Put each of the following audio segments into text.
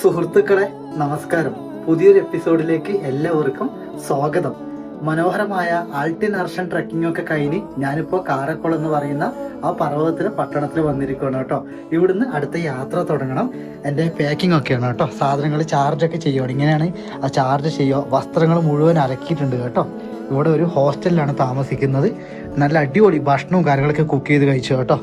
സുഹൃത്തുക്കളെ നമസ്കാരം. പുതിയൊരു എപ്പിസോഡിലേക്ക് എല്ലാവർക്കും സ്വാഗതം. മനോഹരമായ ആൾട്ടിൻ അർഷൻ ട്രക്കിംഗ് ഒക്കെ കഴിഞ്ഞ് ഞാനിപ്പോൾ കാരക്കുളം എന്ന് പറയുന്ന ആ പർവ്വതത്തിലെ പട്ടണത്തിൽ വന്നിരിക്കുകയാണ് കേട്ടോ. ഇവിടുന്ന് അടുത്ത യാത്ര തുടങ്ങണം. എൻ്റെ പാക്കിംഗ് ഒക്കെയാണ് കേട്ടോ. സാധനങ്ങൾ ചാർജൊക്കെ ചെയ്യുകയാണ്. ഇങ്ങനെയാണ് ആ ചാർജ് ചെയ്യുക. വസ്ത്രങ്ങൾ മുഴുവൻ അലക്കിയിട്ടുണ്ട് കേട്ടോ. ഇവിടെ ഒരു ഹോസ്റ്റലിലാണ് താമസിക്കുന്നത്. നല്ല അടിപൊളി ഭക്ഷണവും കാര്യങ്ങളൊക്കെ കുക്ക് ചെയ്ത് കഴിച്ചു കേട്ടോ.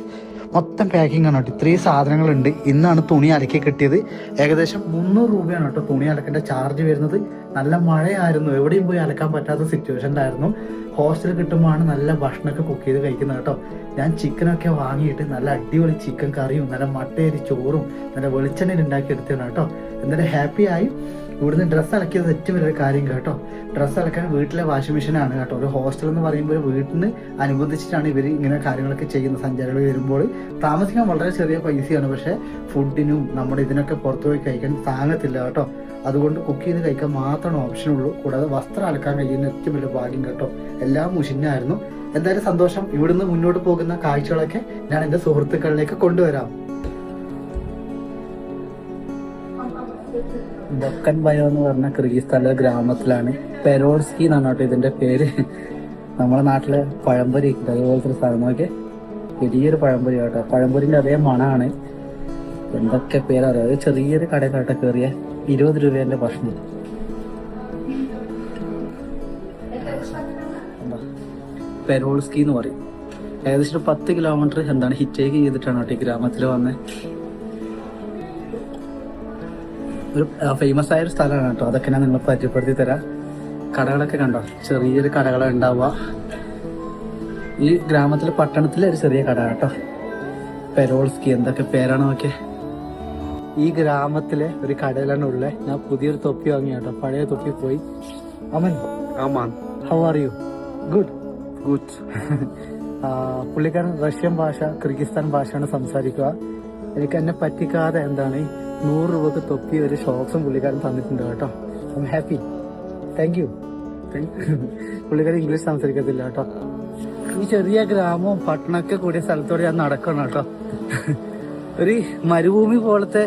മൊത്തം പാക്കിംഗ് ആണ് കേട്ടോ. ഇത്രയും സാധനങ്ങളുണ്ട്. ഇന്നാണ് തുണി അലക്കി കിട്ടിയത്. ഏകദേശം 300 രൂപയാണ് കേട്ടോ തുണി അലക്കേണ്ട ചാർജ് വരുന്നത്. നല്ല മഴയായിരുന്നു, എവിടെയും പോയി അലക്കാൻ പറ്റാത്ത സിറ്റുവേഷനിലായിരുന്നു. ഹോസ്റ്റലിൽ കിട്ടുമ്പോഴാണ് നല്ല ഭക്ഷണമൊക്കെ കുക്ക് ചെയ്ത് കഴിക്കുന്നത് കേട്ടോ. ഞാൻ ചിക്കനൊക്കെ വാങ്ങിയിട്ട് നല്ല അടിപൊളി ചിക്കൻ കറിയും നല്ല മട്ടയരി ചോറും നല്ല വെളിച്ചെണ്ണയിൽ ഉണ്ടാക്കി എടുത്തതാണ് കേട്ടോ. എന്നിട്ട് ഹാപ്പിയായി. ഇവിടുന്ന് ഡ്രസ്സ് അലക്കിയത് ഏറ്റവും വലിയൊരു കാര്യം കേട്ടോ. ഡ്രസ്സ് അലക്കാൻ വീട്ടിലെ വാഷിംഗ് മെഷീനാണ് കേട്ടോ. ഒരു ഹോസ്റ്റൽ എന്ന് പറയുമ്പോൾ വീട്ടിന് അനുബന്ധിച്ചിട്ടാണ് ഇവർ ഇങ്ങനെ കാര്യങ്ങളൊക്കെ ചെയ്യുന്നത്. സഞ്ചാരികൾ വരുമ്പോൾ താമസിക്കാൻ വളരെ ചെറിയ പൈസയാണ്, പക്ഷേ ഫുഡിനും നമ്മുടെ ഇതിനൊക്കെ പുറത്തു പോയി കഴിക്കാൻ താങ്ങത്തില്ല കേട്ടോ. അതുകൊണ്ട് കുക്ക് ചെയ്ത് കഴിക്കാൻ മാത്രമാണ് ഓപ്ഷനുള്ളൂ. കൂടാതെ വസ്ത്രം അലക്കാൻ കഴിയുന്ന ഏറ്റവും വലിയ ഭാഗ്യം കേട്ടോ. എല്ലാം മുഷിഞ്ഞായിരുന്നു. എന്തായാലും സന്തോഷം. ഇവിടുന്ന് മുന്നോട്ട് പോകുന്ന കാഴ്ചകളൊക്കെ ഞാൻ എൻ്റെ സുഹൃത്തുക്കളിലേക്ക് കൊണ്ടുവരാം. ബക്കൻ ബയോ എന്ന് പറഞ്ഞ കിർഗിസ്ഥാനിലെ ഗ്രാമത്തിലാണ്. പെരോൾസ്കി എന്നാണ് കേട്ടോ ഇതിന്റെ പേര്. നമ്മുടെ നാട്ടിലെ പഴംപൊരി അതുപോലത്തെ ഒരു സ്ഥലം നോക്കി വലിയൊരു പഴംപൊരി കേട്ടോ. പഴംപൊരിന്റെ അതേ മണമാണ്. എന്തൊക്കെ പേരറിയാം. അത് ചെറിയൊരു കടയിലോട്ടെ കയറിയ 20 രൂപേന്റെ ഭക്ഷണം. പെരോൾസ്കി എന്ന് പറയും. ഏകദേശം 10 കിലോമീറ്റർ ഹിറ്റേക്ക് ചെയ്തിട്ടാണ് കേട്ടോ ഈ ഗ്രാമത്തിൽ വന്നത്. ഒരു ഫേമസ് ആയ ഒരു സ്ഥലമാണ് കേട്ടോ. അതൊക്കെ ഞാൻ നിങ്ങളെ പരിചയപ്പെടുത്തി തരാം. കടകളൊക്കെ കണ്ടോ, ചെറിയൊരു കടകളാണ് ഉണ്ടാവുക. ഈ ഗ്രാമത്തിലെ പട്ടണത്തിലെ ഒരു ചെറിയ കട കേട്ടോ. പെരോൾസ്കി എന്തൊക്കെ പേരാണ് നോക്കിയേ. ഈ ഗ്രാമത്തിലെ ഒരു കടയിലാണ് ഉള്ളത്. ഞാൻ പുതിയൊരു തൊപ്പി വാങ്ങി കേട്ടോ. പഴയ തൊപ്പി പോയി. Aman, how are you? Good. പുള്ളിക്കാരൻ റഷ്യൻ ഭാഷ, കിർഗിസ്ഥാൻ ഭാഷയാണ് സംസാരിക്കുക. എനിക്ക് എന്നെ പറ്റിക്കാതെ 100 രൂപക്ക് തൊപ്പി ഒരു ഷോക്സും പുള്ളിക്കാരൻ തന്നിട്ടുണ്ട് കേട്ടോ. I am happy. Thank you. പുള്ളിക്കാരൻ ഇംഗ്ലീഷ് സംസാരിക്കത്തില്ല കേട്ടോ. ഈ ചെറിയ ഗ്രാമവും പട്ടണമൊക്കെ കൂടിയ സ്ഥലത്തോടെ ഞാൻ നടക്കണം കേട്ടോ. ഒരു മരുഭൂമി പോലത്തെ,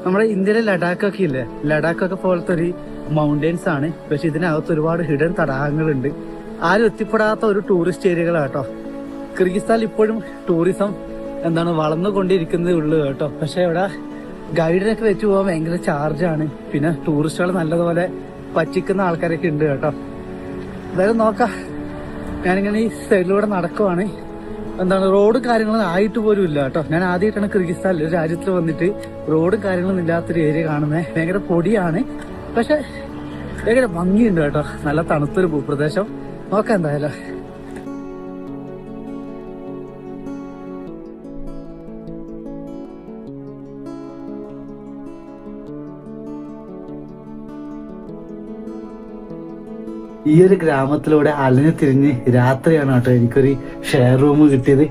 നമ്മുടെ ഇന്ത്യയിലെ ലഡാക്കൊക്കെ ഇല്ലേ, ലഡാക്കൊക്കെ പോലത്തെ ഒരു മൗണ്ടെയിൻസ് ആണ്. പക്ഷെ ഇതിനകത്ത് ഒരുപാട് ഹിഡൻ തടാകങ്ങളുണ്ട്. ആരും എത്തിപ്പെടാത്ത ഒരു ടൂറിസ്റ്റ് ഏരിയകളാട്ടോ. കിർഗിസ്ഥാനിൽ ഇപ്പോഴും ടൂറിസം വളർന്നുകൊണ്ടിരിക്കുന്നതേ ഉള്ളൂ കേട്ടോ. പക്ഷെ ഇവിടെ ഗൈഡിനൊക്കെ വെച്ച് പോകാൻ ഭയങ്കര ചാർജാണ്. പിന്നെ ടൂറിസ്റ്റുകൾ നല്ലതുപോലെ പറ്റിക്കുന്ന ആൾക്കാരൊക്കെ ഉണ്ട് കേട്ടോ. എന്തായാലും നോക്കാം. ഞാനിങ്ങനെ ഈ സൈഡിലൂടെ നടക്കുവാണ്. റോഡും കാര്യങ്ങളൊന്നും ആയിട്ട് പോലും ഇല്ല കേട്ടോ. ഞാൻ ആദ്യമായിട്ടാണ് കിർഗിസ്ഥാനിൽ ഒരു രാജ്യത്തിൽ വന്നിട്ട് റോഡും കാര്യങ്ങളൊന്നും ഇല്ലാത്തൊരു ഏരിയ കാണുന്നത്. ഭയങ്കര പൊടിയാണ്, പക്ഷെ ഭയങ്കര ഭംഗിയുണ്ട് കേട്ടോ. നല്ല തണുത്തൊരു ഭൂപ്രദേശം. നോക്കാം എന്തായാലും. ഈ ഒരു ഗ്രാമത്തിലൂടെ അലഞ്ഞു തിരിഞ്ഞ് രാത്രിയാണ് കേട്ടോ എനിക്കൊരു ഷെയർ റൂം കിട്ടിയത്.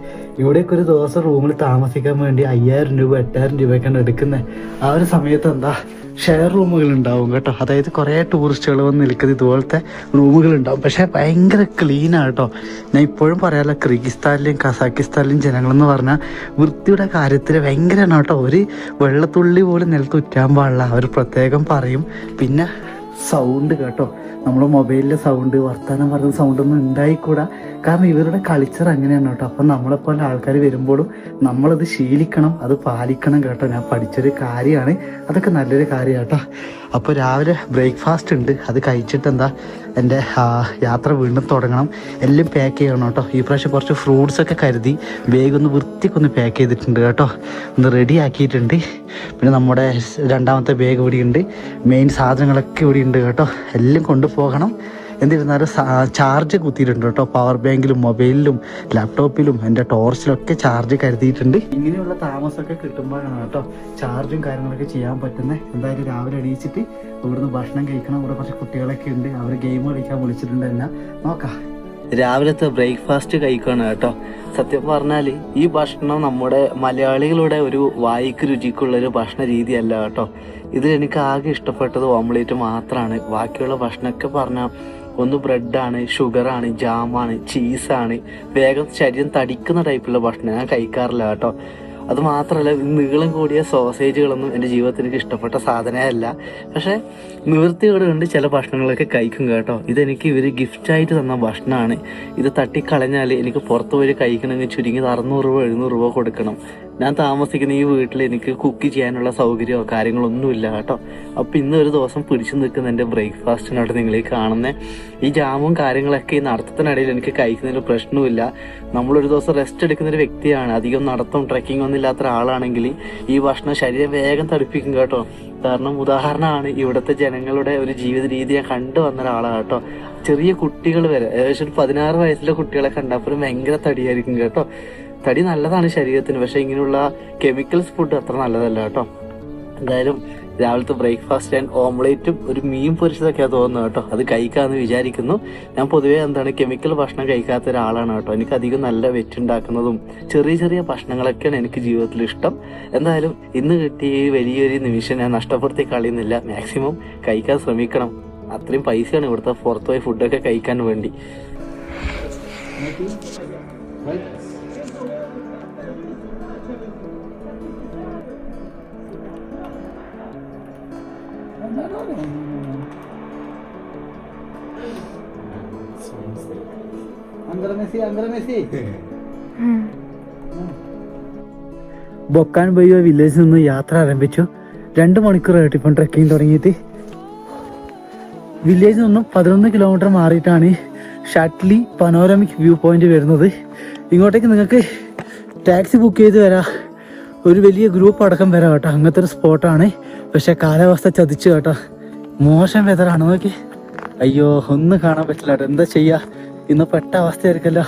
ഇവിടേക്ക് ഒരു ദിവസം റൂമിൽ താമസിക്കാൻ വേണ്ടി 5000 രൂപ 8000 രൂപയൊക്കെയാണ് എടുക്കുന്നത്. ആ ഒരു സമയത്ത് ഷെയർ റൂമുകൾ ഉണ്ടാവും കേട്ടോ. അതായത് കുറേ ടൂറിസ്റ്റുകൾ വന്ന് നിൽക്കുന്നത് ഇതുപോലത്തെ റൂമുകൾ ഉണ്ടാവും. പക്ഷെ ഭയങ്കര ക്ലീനാണ് കേട്ടോ. ഞാൻ ഇപ്പോഴും പറയാമല്ലോ, കിർഗിസ്ഥാനിലെയും കസാക്കിസ്ഥാനിലെയും ജനങ്ങളെന്ന് പറഞ്ഞാൽ വൃത്തിയുടെ കാര്യത്തിൽ ഭയങ്കരമാണ് കേട്ടോ. ഒരു വെള്ളത്തുള്ളി പോലും നിലത്ത് ഉറ്റാൻ പാടില്ല, അവർ പ്രത്യേകം പറയും. പിന്നെ സൗണ്ട് കേട്ടോ, നമ്മുടെ മൊബൈലിലെ സൗണ്ട്, വർത്തമാനം പറയുന്ന സൗണ്ടൊന്നും ഉണ്ടായിക്കൂടാ. കാരണം ഇവരുടെ കൾച്ചർ അങ്ങനെയാണ് കേട്ടോ. അപ്പം നമ്മളെപ്പോലെ ആൾക്കാർ വരുമ്പോഴും നമ്മളത് ശീലിക്കണം, അത് പാലിക്കണം കേട്ടോ. ഞാൻ പഠിച്ചൊരു കാര്യമാണ്. അതൊക്കെ നല്ലൊരു കാര്യമാണ് കേട്ടോ. അപ്പോൾ രാവിലെ ബ്രേക്ക്ഫാസ്റ്റ് ഉണ്ട്, അത് കഴിച്ചിട്ട് എൻ്റെ യാത്ര വീണ്ടും തുടങ്ങണം. എല്ലാം പാക്ക് ചെയ്യണം കേട്ടോ. ഈ പ്രാവശ്യം കുറച്ച് ഫ്രൂട്ട്സൊക്കെ കരുതി വേഗം ഒന്ന് വൃത്തിക്കൊന്ന് പാക്ക് ചെയ്തിട്ടുണ്ട് കേട്ടോ. ഒന്ന് റെഡി ആക്കിയിട്ടുണ്ട്. പിന്നെ നമ്മുടെ രണ്ടാമത്തെ ബാഗ് ഇവിടെ ഉണ്ട്. മെയിൻ സാധനങ്ങളൊക്കെ ഇവിടെ ഉണ്ട് കേട്ടോ. എല്ലാം കൊണ്ടുപോകണം. എന്നിരുന്നാലും ചാർജ് കുത്തിയിട്ടുണ്ട് കേട്ടോ. പവർ ബാങ്കിലും മൊബൈലിലും ലാപ്ടോപ്പിലും എൻ്റെ ടോർച്ചിലൊക്കെ ചാർജ് കരുതിയിട്ടുണ്ട്. ഇങ്ങനെയുള്ള താമസമൊക്കെ കിട്ടുമ്പോഴാണ് കേട്ടോ ചാർജും കാര്യങ്ങളൊക്കെ ചെയ്യാൻ പറ്റുന്നത്. എന്തായാലും രാവിലെ എണീച്ചിട്ട് ഇവിടുന്ന് ഭക്ഷണം കഴിക്കണം. ഇവിടെ കുറച്ച് കുട്ടികളൊക്കെ ഉണ്ട്, അവർ ഗെയിം കളിക്കാൻ വിളിച്ചിട്ടുണ്ട്. എല്ലാം നോക്കാം. രാവിലത്തെ ബ്രേക്ക്ഫാസ്റ്റ് കഴിക്കണം കേട്ടോ. സത്യം പറഞ്ഞാൽ ഈ ഭക്ഷണം നമ്മുടെ മലയാളികളുടെ ഒരു വായിക്ക് രുചിക്കുള്ളൊരു ഭക്ഷണ രീതിയല്ല കേട്ടോ. ഇതിൽ എനിക്ക് ആകെ ഇഷ്ടപ്പെട്ടത് ഓംലേറ്റ് മാത്രമാണ്. ബാക്കിയുള്ള ഭക്ഷണമൊക്കെ പറഞ്ഞാൽ ഒന്ന് ബ്രെഡാണ്, ഷുഗറാണ്, ജാമാണ്, ചീസാണ്. വേഗം ശരീരം തടിക്കുന്ന ടൈപ്പുള്ള ഭക്ഷണം ഞാൻ കഴിക്കാറില്ല കേട്ടോ. അത് മാത്രമല്ല നീളം കൂടിയ സോസേജുകളൊന്നും എൻ്റെ ജീവിതത്തിൽ എനിക്ക് ഇഷ്ടപ്പെട്ട സാധനമല്ല. പക്ഷേ നിവൃത്തിയോട് കൊണ്ട് ചില ഭക്ഷണങ്ങളൊക്കെ കഴിക്കും കേട്ടോ. ഇതെനിക്ക് ഇവർ ഗിഫ്റ്റായിട്ട് തന്ന ഭക്ഷണമാണ്. ഇത് തട്ടിക്കളഞ്ഞാൽ എനിക്ക് പുറത്ത് പോയി കഴിക്കണമെങ്കിൽ ചുരുങ്ങിയത് 600 രൂപ 700 രൂപ കൊടുക്കണം. ഞാൻ താമസിക്കുന്ന ഈ വീട്ടിൽ എനിക്ക് കുക്ക് ചെയ്യാനുള്ള സൗകര്യമോ കാര്യങ്ങളൊന്നുമില്ല കേട്ടോ. അപ്പോൾ ഇന്ന് ഒരു ദിവസം പിടിച്ചു നിൽക്കുന്ന എൻ്റെ ബ്രേക്ക്ഫാസ്റ്റിനോട്ട് നിങ്ങൾ ഈ കാണുന്ന ഈ ജാമും കാര്യങ്ങളൊക്കെ ഈ നടത്തത്തിനിടയിൽ എനിക്ക് കഴിക്കുന്നതിന് പ്രശ്നമില്ല. നമ്മളൊരു ദിവസം റെസ്റ്റ് എടുക്കുന്ന ഒരു വ്യക്തിയാണ്, അധികം നടത്തം ട്രെക്കിംഗ് ഒന്നും ഇല്ലാത്ത ഒരാളാണെങ്കിൽ ഈ ഭക്ഷണം ശരീരം വേഗം തടിപ്പിക്കും കേട്ടോ. കാരണം ഉദാഹരണമാണ് ഇവിടുത്തെ ജനങ്ങളുടെ ഒരു ജീവിത രീതി ഞാൻ കണ്ടുവന്ന ഒരാളാണ് കേട്ടോ. ചെറിയ കുട്ടികൾ വരെ ഏകദേശം 16 വയസ്സിലെ കുട്ടികളെ കണ്ടപ്പോഴും ഭയങ്കര തടിയായിരിക്കും കേട്ടോ. തടി നല്ലതാണ് ശരീരത്തിന്, പക്ഷേ ഇങ്ങനെയുള്ള കെമിക്കൽസ് ഫുഡ് അത്ര നല്ലതല്ല കേട്ടോ. എന്തായാലും രാവിലത്തെ ബ്രേക്ക്ഫാസ്റ്റ് ആൻഡ് ഓംലേറ്റും ഒരു മീൻ പൊരിച്ചതൊക്കെയാണ് തോന്നുന്നത് കേട്ടോ. അത് കഴിക്കാമെന്ന് വിചാരിക്കുന്നു. ഞാൻ പൊതുവേ കെമിക്കൽ ഭക്ഷണം കഴിക്കാത്ത ഒരാളാണ് കേട്ടോ. എനിക്ക് അധികം നല്ല വെച്ചുണ്ടാക്കുന്നതും ചെറിയ ചെറിയ ഭക്ഷണങ്ങളൊക്കെയാണ് എനിക്ക് ജീവിതത്തിൽ ഇഷ്ടം. എന്തായാലും ഇന്ന് കിട്ടിയ ഈ വലിയൊരു നിമിഷം ഞാൻ നഷ്ടപ്പെടുത്തി കളയുന്നില്ല. മാക്സിമം കഴിക്കാൻ ശ്രമിക്കണം. അത്രയും പൈസയാണ് ഇവിടുത്തെ പുറത്ത് പോയി ഫുഡൊക്കെ കഴിക്കാൻ വേണ്ടി. ബൊക്കാൻ ബയ്യോ വില്ലേജിൽ നിന്ന് യാത്ര ആരംഭിച്ചു. 2 മണിക്കൂറായിട്ട് ഇപ്പം ട്രെക്കിങ് തുടങ്ങിയിട്ട്. വില്ലേജിൽ നിന്നും 11 കിലോമീറ്റർ മാറിയിട്ടാണ് ഷാറ്റ്ലി പനോരമിക് വ്യൂ പോയിന്റ് വരുന്നത്. ഇങ്ങോട്ടേക്ക് നിങ്ങൾക്ക് ടാക്സി ബുക്ക് ചെയ്ത് വരാം, ഒരു വലിയ ഗ്രൂപ്പ് അടക്കം വരാം കേട്ടോ. അങ്ങനത്തെ ഒരു സ്പോട്ടാണ്. പക്ഷെ കാലാവസ്ഥ ചതിച്ചു കേട്ടോ. മോശം വെതറാണ്. നോക്കി, അയ്യോ ഒന്നും കാണാൻ പറ്റില്ല കേട്ടോ. എന്താ ചെയ്യാ, ഇന്ന് പെട്ട അവസ്ഥയായിരിക്കല്ലോ.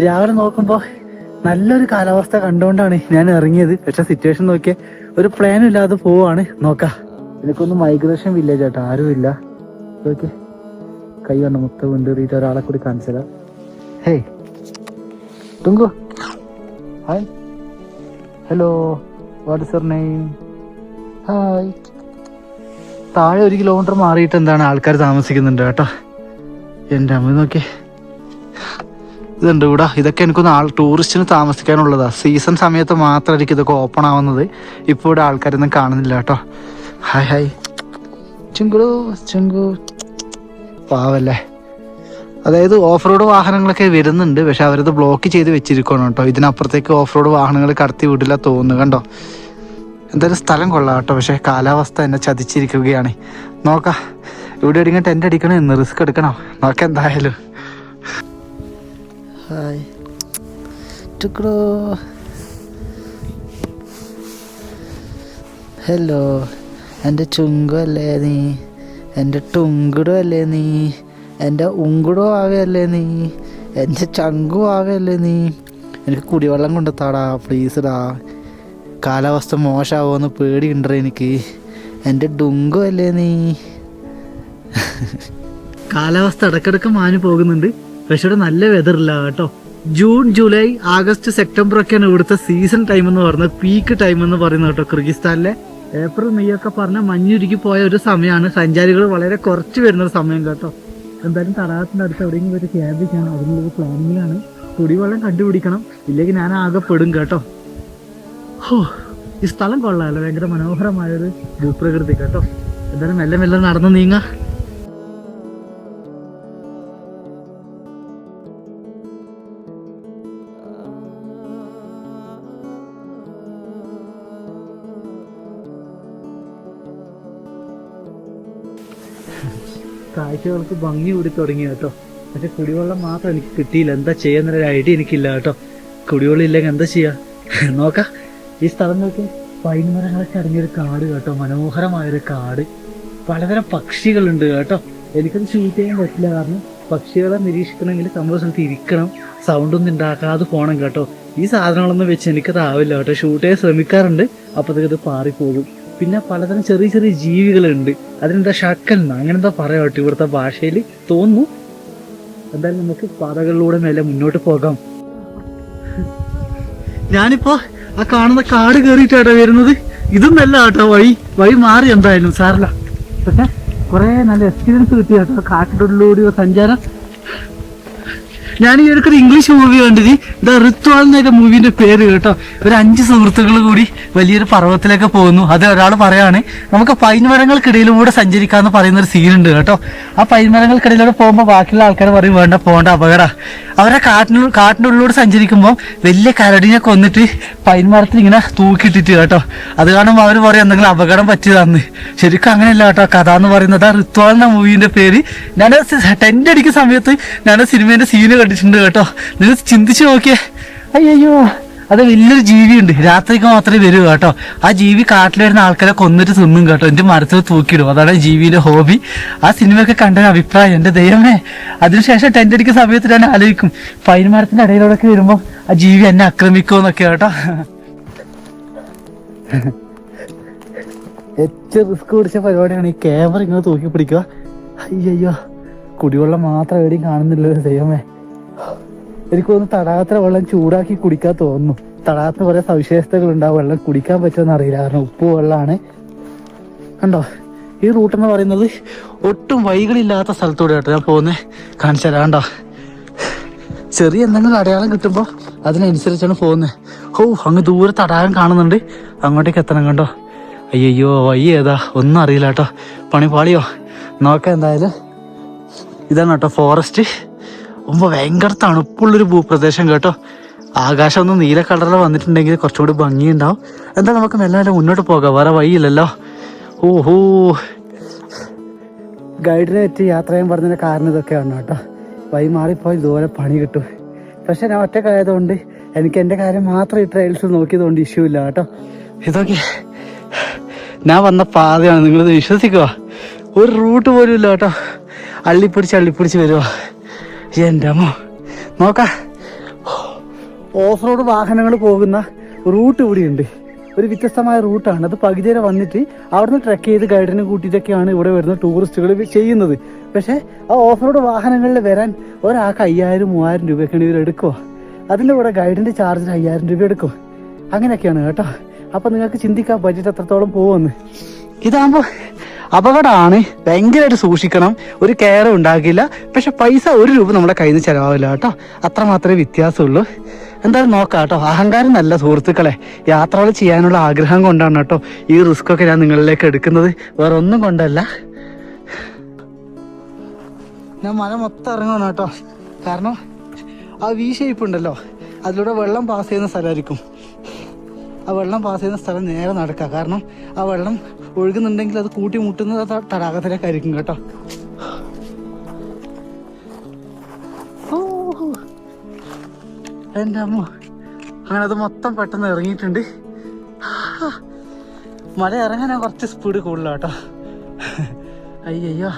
രാവിലെ നോക്കുമ്പോൾ നല്ലൊരു കാലാവസ്ഥ കണ്ടുകൊണ്ടാണ് ഞാൻ ഇറങ്ങിയത്. പക്ഷെ സിറ്റുവേഷൻ നോക്കിയാൽ ഒരു പ്ലാനും ഇല്ലാതെ പോവാണ്. നോക്കാം, എനിക്കൊന്ന് മൈഗ്രേഷൻ വില്ലേജ് ആട്ടോ, ആരുമില്ല. ഓക്കെ, കൈ കണ്ട മൊത്തം വീണ്ടീട്ട് ഒരാളെ കൂടി കാണിച്ചതാ. ഹേയ് തുങ്കു, hi, hello, what is your name? Hi. താഴെ 1 കിലോമീറ്റർ മാറിയിട്ട് എന്താണ് ആൾക്കാർ താമസിക്കുന്നുണ്ട് കേട്ടോ. എൻ്റെ അമ്മ നോക്കിയേ, ഇതുണ്ട് ഇവിടെ. ഇതൊക്കെ എനിക്കൊന്ന് ടൂറിസ്റ്റിന് താമസിക്കാനുള്ളതാ. സീസൺ സമയത്ത് മാത്രമായിരിക്കും ഇതൊക്കെ ഓപ്പൺ ആവുന്നത്. ഇപ്പോൾ ഇവിടെ ആൾക്കാരൊന്നും കാണുന്നില്ല കേട്ടോ. ഹായ് ഹായ് ചുങ്കു ചുങ്കു, പാവല്ലേ. അതായത് ഓഫ് റോഡ് വാഹനങ്ങളൊക്കെ വരുന്നുണ്ട്, പക്ഷെ അവരത് ബ്ലോക്ക് ചെയ്ത് വെച്ചിരിക്കണം കേട്ടോ. ഇതിനപ്പുറത്തേക്ക് ഓഫ് റോഡ് വാഹനങ്ങൾ കടത്തി വിടില്ല തോന്നുന്നു കണ്ടോ. എന്തായാലും സ്ഥലം കൊള്ളാം കേട്ടോ. പക്ഷെ കാലാവസ്ഥ എന്നെ ചതിച്ചിരിക്കുകയാണ്. നോക്കാം, ഇവിടെ എവിടെയെങ്കിലും ടെൻ്റ് അടിക്കണം, എന്ന് റിസ്ക് എടുക്കണം. നോക്കാം എന്തായാലും. ഹായ് ടുക്രോ, ഹലോ. എൻ്റെ ചുങ്കു അല്ലേ നീ? എൻ്റെ ടുങ്കുടോ അല്ലേ നീ? എൻ്റെ ഉങ്കുടോ ആവയല്ലേ നീ? എൻ്റെ ചങ്കു ആവയല്ലേ നീ? എനിക്ക് കുടിവെള്ളം കൊണ്ടുത്താടാ പ്ലീസ്ഡാ. കാലാവസ്ഥ മോശമാവുമെന്ന് പേടിയുണ്ടോ എനിക്ക്. എൻ്റെ ഡുങ്കു അല്ലേ നീ? കാലാവസ്ഥ ഇടക്കിടക്ക് മാഞ്ഞു പോകുന്നുണ്ട്, പക്ഷെ ഇവിടെ നല്ല വെതറില്ല കേട്ടോ. ജൂൺ ജൂലൈ ആഗസ്റ്റ് സെപ്റ്റംബർ ഒക്കെയാണ് ഇവിടുത്തെ സീസൺ ടൈം എന്ന് പറയുന്നത്, പീക്ക് ടൈം എന്ന് പറയുന്നത് കേട്ടോ. കിർഗിസ്ഥാനിലെ ഏപ്രിൽ മെയ് ഒക്കെ പറഞ്ഞാൽ മഞ്ഞുരുക്കി പോയ ഒരു സമയമാണ്. സഞ്ചാരികൾ വളരെ കുറച്ച് വരുന്നൊരു സമയം കേട്ടോ. എന്തായാലും തടാകത്തിൻ്റെ അടുത്ത് എവിടെയെങ്കിലും ഒരു ക്യാമ്പ് ചെയ്യണം, അതിനുള്ളൊരു പ്ലാനിങ്ങിലാണ്. കുടിവെള്ളം കണ്ടുപിടിക്കണം, ഇല്ലെങ്കിൽ ഞാൻ ആകെ പെടും കേട്ടോ. ഹോ, ഈ സ്ഥലം കൊള്ളാമല്ലോ, ഭയങ്കര മനോഹരമായൊരു ഭൂപ്രകൃതി കേട്ടോ. എന്തായാലും മെല്ലെ മെല്ലെ നടന്ന് നീങ്ങാം. കാഴ്ചകൾക്ക് ഭംഗി കൂടി തുടങ്ങി കേട്ടോ. പക്ഷെ കുടിവെള്ളം മാത്രം എനിക്ക് കിട്ടിയില്ല. എന്താ ചെയ്യുന്നൊരു ഐഡിയ എനിക്കില്ല കേട്ടോ. കുടിവെള്ളം ഇല്ലെങ്കിൽ എന്താ ചെയ്യുക? നോക്കാം. ഈ സ്ഥലം നോക്കി, പൈൻ മരങ്ങളൊക്കെ അടങ്ങിയൊരു കാട് കേട്ടോ. മനോഹരമായൊരു കാട്. പലതരം പക്ഷികളുണ്ട് കേട്ടോ. എനിക്കത് ഷൂട്ട് ചെയ്യാൻ പറ്റില്ല, കാരണം പക്ഷികളെ നിരീക്ഷിക്കണമെങ്കിൽ നമ്മൾ സ്ഥലത്ത് ഇരിക്കണം, സൗണ്ടൊന്നും ഉണ്ടാക്കാതെ പോകണം കേട്ടോ. ഈ സാധനങ്ങളൊന്നും വെച്ച് എനിക്കതാവില്ല കേട്ടോ. ഷൂട്ട് ചെയ്യാൻ ശ്രമിക്കാറുണ്ട്, അപ്പോഴത്തേക്ക് ഇത് പാറിപ്പോകും. പിന്നെ പലതരം ചെറിയ ചെറിയ ജീവികളുണ്ട്. അതിനെന്താ ഷക്കൽ അങ്ങനെ എന്താ പറയാം കേട്ടോ ഇവിടുത്തെ ഭാഷയിൽ തോന്നുന്നു. എന്തായാലും നമുക്ക് പാതകളിലൂടെ മേലെ മുന്നോട്ട് പോകാം. ഞാനിപ്പോ ആ കാണുന്ന കാട് കയറിയിട്ടാട്ടോ വരുന്നത്. ഇതൊന്നല്ല കേട്ടോ വഴി മാറി, എന്തായാലും സാറില്ല. പക്ഷെ കുറെ നല്ല എക്സ്പീരിയൻസ് കിട്ടി കേട്ടോ കാട്ടിനുള്ളിലൂടെ സഞ്ചാരം. ഞാൻ ഈ ഒരു ഇംഗ്ലീഷ് മൂവി കണ്ടത് ദ റിത്വാൾ എന്നൊക്കെ മൂവിന്റെ പേര് കേട്ടോ. ഒരു 5 സുഹൃത്തുക്കൾ കൂടി വലിയൊരു പർവ്വതത്തിലേക്ക് പോകുന്നു. അത് ഒരാൾ പറയാണ് നമുക്ക് പൈൻ മരങ്ങൾക്കിടയിലൂടെ സഞ്ചരിക്കാന്ന് പറയുന്ന ഒരു സീനുണ്ട് കേട്ടോ. ആ പൈൻ മരങ്ങൾക്കിടയിലൂടെ പോകുമ്പോൾ ബാക്കിയുള്ള ആൾക്കാർ പറയും വേണ്ട പോകേണ്ട അപകട. അവരെ കാട്ടിൻ്റെ ഉള്ളിലൂടെ സഞ്ചരിക്കുമ്പോൾ വലിയ കരടിനെ കൊന്നിട്ട് പൈൻ മരത്തിൽ ഇങ്ങനെ തൂക്കിയിട്ടിട്ട് കേട്ടോ. അത് കാണുമ്പോൾ അവർ പറയും എന്തെങ്കിലും അപകടം പറ്റിയതാന്ന്. ശരിക്കും അങ്ങനെയല്ല കേട്ടോ കഥ എന്ന് പറയുന്നത്. ആ റിത്വാൾ എന്ന മൂവിന്റെ പേര് ഞാൻ ടെന്റ് അടിക്കുന്ന സമയത്ത് ഞാൻ സിനിമേന്റെ സീന് കണ്ടിട്ടുണ്ട് കേട്ടോ. നിങ്ങൾ ചിന്തിച്ചു നോക്കിയേ. അയ്യോ അത് വലിയൊരു ജീവിയുണ്ട്, രാത്രിക്ക് മാത്രമേ വരൂ കേട്ടോ. ആ ജീവി കാട്ടിൽ വരുന്ന ആൾക്കാരെ കൊന്നിട്ട് തിന്നും കേട്ടോ. എന്റെ മരത്തിൽ തൂക്കിയിടും. അതാണ് ജീവിയുടെ ഹോബി. ആ സിനിമയൊക്കെ കണ്ട അഭിപ്രായം എന്റെ ദൈവമേ. അതിനുശേഷം ടെന്റ് അടിക്കുന്ന സമയത്ത് ഞാൻ ആലോചിക്കും പൈൻ മരത്തിന്റെ ഇടയിലൂടെ വരുമ്പോ ആ ജീവി എന്നെ ആക്രമിക്കുമെന്നൊക്കെ കേട്ടോ. ഏറ്റവും റിസ്ക് പിടിച്ച പരിപാടിയാണ് ഈ ക്യാമറ ഇങ്ങനെ തൂക്കി പിടിക്കുക. അയ്യോ കുടിവെള്ളം മാത്രം എവിടെയും കാണുന്നില്ല ദൈവമേ. എനിക്ക് തോന്നുന്നു തടാകത്തിലെ വെള്ളം ചൂടാക്കി കുടിക്കാൻ തോന്നുന്നു. തടാകത്തിന് കുറെ സവിശേഷതകൾ ഉണ്ടാവും. വെള്ളം കുടിക്കാൻ പറ്റുമെന്ന് അറിയില്ല, കാരണം ഉപ്പ് വെള്ളമാണ്. കണ്ടോ ഈ റൂട്ടെന്ന് പറയുന്നത് ഒട്ടും വഴികളില്ലാത്ത സ്ഥലത്തൂടെ കേട്ടോ ഞാൻ പോകുന്നത്. കാണിച്ചു തരാം. കണ്ടോ ചെറിയ എന്തെങ്കിലും അടയാളം കിട്ടുമ്പോൾ അതിനനുസരിച്ചാണ് പോകുന്നത്. അങ്ങ് ദൂരെ തടാകം കാണുന്നുണ്ട്, അങ്ങോട്ടേക്ക് എത്തണം. കണ്ടോ അയ്യോ വഴി ഏതാ ഒന്നും അറിയില്ല കേട്ടോ. പണിപാളിയോ നോക്കാം. എന്തായാലും ഇതാണ് കേട്ടോ ഫോറസ്റ്റ്. ഭയങ്കര തണുപ്പുള്ളൊരു ഭൂപ്രദേശം കേട്ടോ. ആകാശം ഒന്ന് നീല കളറിൽ വന്നിട്ടുണ്ടെങ്കിൽ കുറച്ചുകൂടി ഭംഗിയുണ്ടാവും. എന്താ നമുക്ക് മെല്ലെ മുന്നോട്ട് പോകാം, വേറെ വഴിയില്ലല്ലോ. ഓഹോ ഗൈഡിനെ പറ്റി യാത്ര ചെയ്യാൻ പറഞ്ഞതിന്റെ കാരണം ഇതൊക്കെയാണ് കേട്ടോ. വഴി മാറിപ്പോയി ഇതുപോലെ പണി കിട്ടും. പക്ഷെ ഞാൻ ഒറ്റക്കായതുകൊണ്ട് എനിക്ക് എൻ്റെ കാര്യം മാത്രം ഈ ട്രയൽസ് നോക്കിയതുകൊണ്ട് ഇഷ്യൂ ഇല്ല കേട്ടോ. ഇതൊക്കെ ഞാൻ വന്ന പാതയാണ്, നിങ്ങളിത് വിശ്വസിക്കുക. ഒരു റൂട്ട് പോലും ഇല്ല കേട്ടോ. അള്ളിപ്പിടിച്ച് വരുവാ. എൻ്റെ അമ്മ നോക്ക ഓഫ് റോഡ് വാഹനങ്ങൾ പോകുന്ന റൂട്ട് ഇവിടെയുണ്ട്. ഒരു വ്യത്യസ്തമായ റൂട്ടാണ്. അത് പകുതി വരെ വന്നിട്ട് അവിടുന്ന് ട്രെക്ക് ചെയ്ത് ഗൈഡിനെ കൂട്ടിയിട്ടൊക്കെയാണ് ഇവിടെ വരുന്ന ടൂറിസ്റ്റുകൾ ചെയ്യുന്നത്. പക്ഷേ ആ ഓഫ് റോഡ് വാഹനങ്ങളിൽ വരാൻ ഒരാൾക്ക് 5000-3000 രൂപയൊക്കെയാണ് ഇവർ എടുക്കുക. അതിൻ്റെ കൂടെ ഗൈഡിൻ്റെ ചാർജിന് 5000 രൂപ എടുക്കും. അങ്ങനെയൊക്കെയാണ് കേട്ടോ. അപ്പം നിങ്ങൾക്ക് ചിന്തിക്കാം ബഡ്ജറ്റ് എത്രത്തോളം പോകുമെന്ന്. ഇതാകുമ്പോൾ അപകടമാണ്, ഭയങ്കരമായിട്ട് സൂക്ഷിക്കണം, ഒരു കെയറും ഉണ്ടാകില്ല. പക്ഷെ പൈസ 1 രൂപ നമ്മുടെ കയ്യിൽ നിന്ന് ചിലവാവില്ല കേട്ടോ. അത്ര മാത്രമേ വ്യത്യാസമുള്ളൂ. എന്തായാലും നോക്കാം കേട്ടോ. അഹങ്കാരം നല്ല സുഹൃത്തുക്കളെ, യാത്രകൾ ചെയ്യാനുള്ള ആഗ്രഹം കൊണ്ടാണ് കേട്ടോ ഈ റിസ്ക് ഒക്കെ ഞാൻ നിങ്ങളിലേക്ക് എടുക്കുന്നത്, വേറെ ഒന്നും കൊണ്ടല്ല. ഞാൻ മല മൊത്തം ഇറങ്ങണം കേട്ടോ. കാരണം ആ വി ഷേപ്പ് ഉണ്ടല്ലോ, അതിലൂടെ വെള്ളം പാസ് ചെയ്യുന്ന സ്ഥലമായിരിക്കും. ആ വെള്ളം പാസ് ചെയ്യുന്ന സ്ഥലം നേരെ നടക്കുക. കാരണം ആ വെള്ളം ഒഴുകുന്നുണ്ടെങ്കിൽ അത് കൂട്ടി മുട്ടുന്നത് തടാകത്തിലേക്കായിരിക്കും കേട്ടോ. എൻ്റെ അമ്മ അങ്ങനെ അത് മൊത്തം പെട്ടെന്ന് ഇറങ്ങിയിട്ടുണ്ട്. മല ഇറങ്ങാൻ കുറച്ച് സ്പീഡ് കൂടുതലാണ് കേട്ടോ. അയ്യോ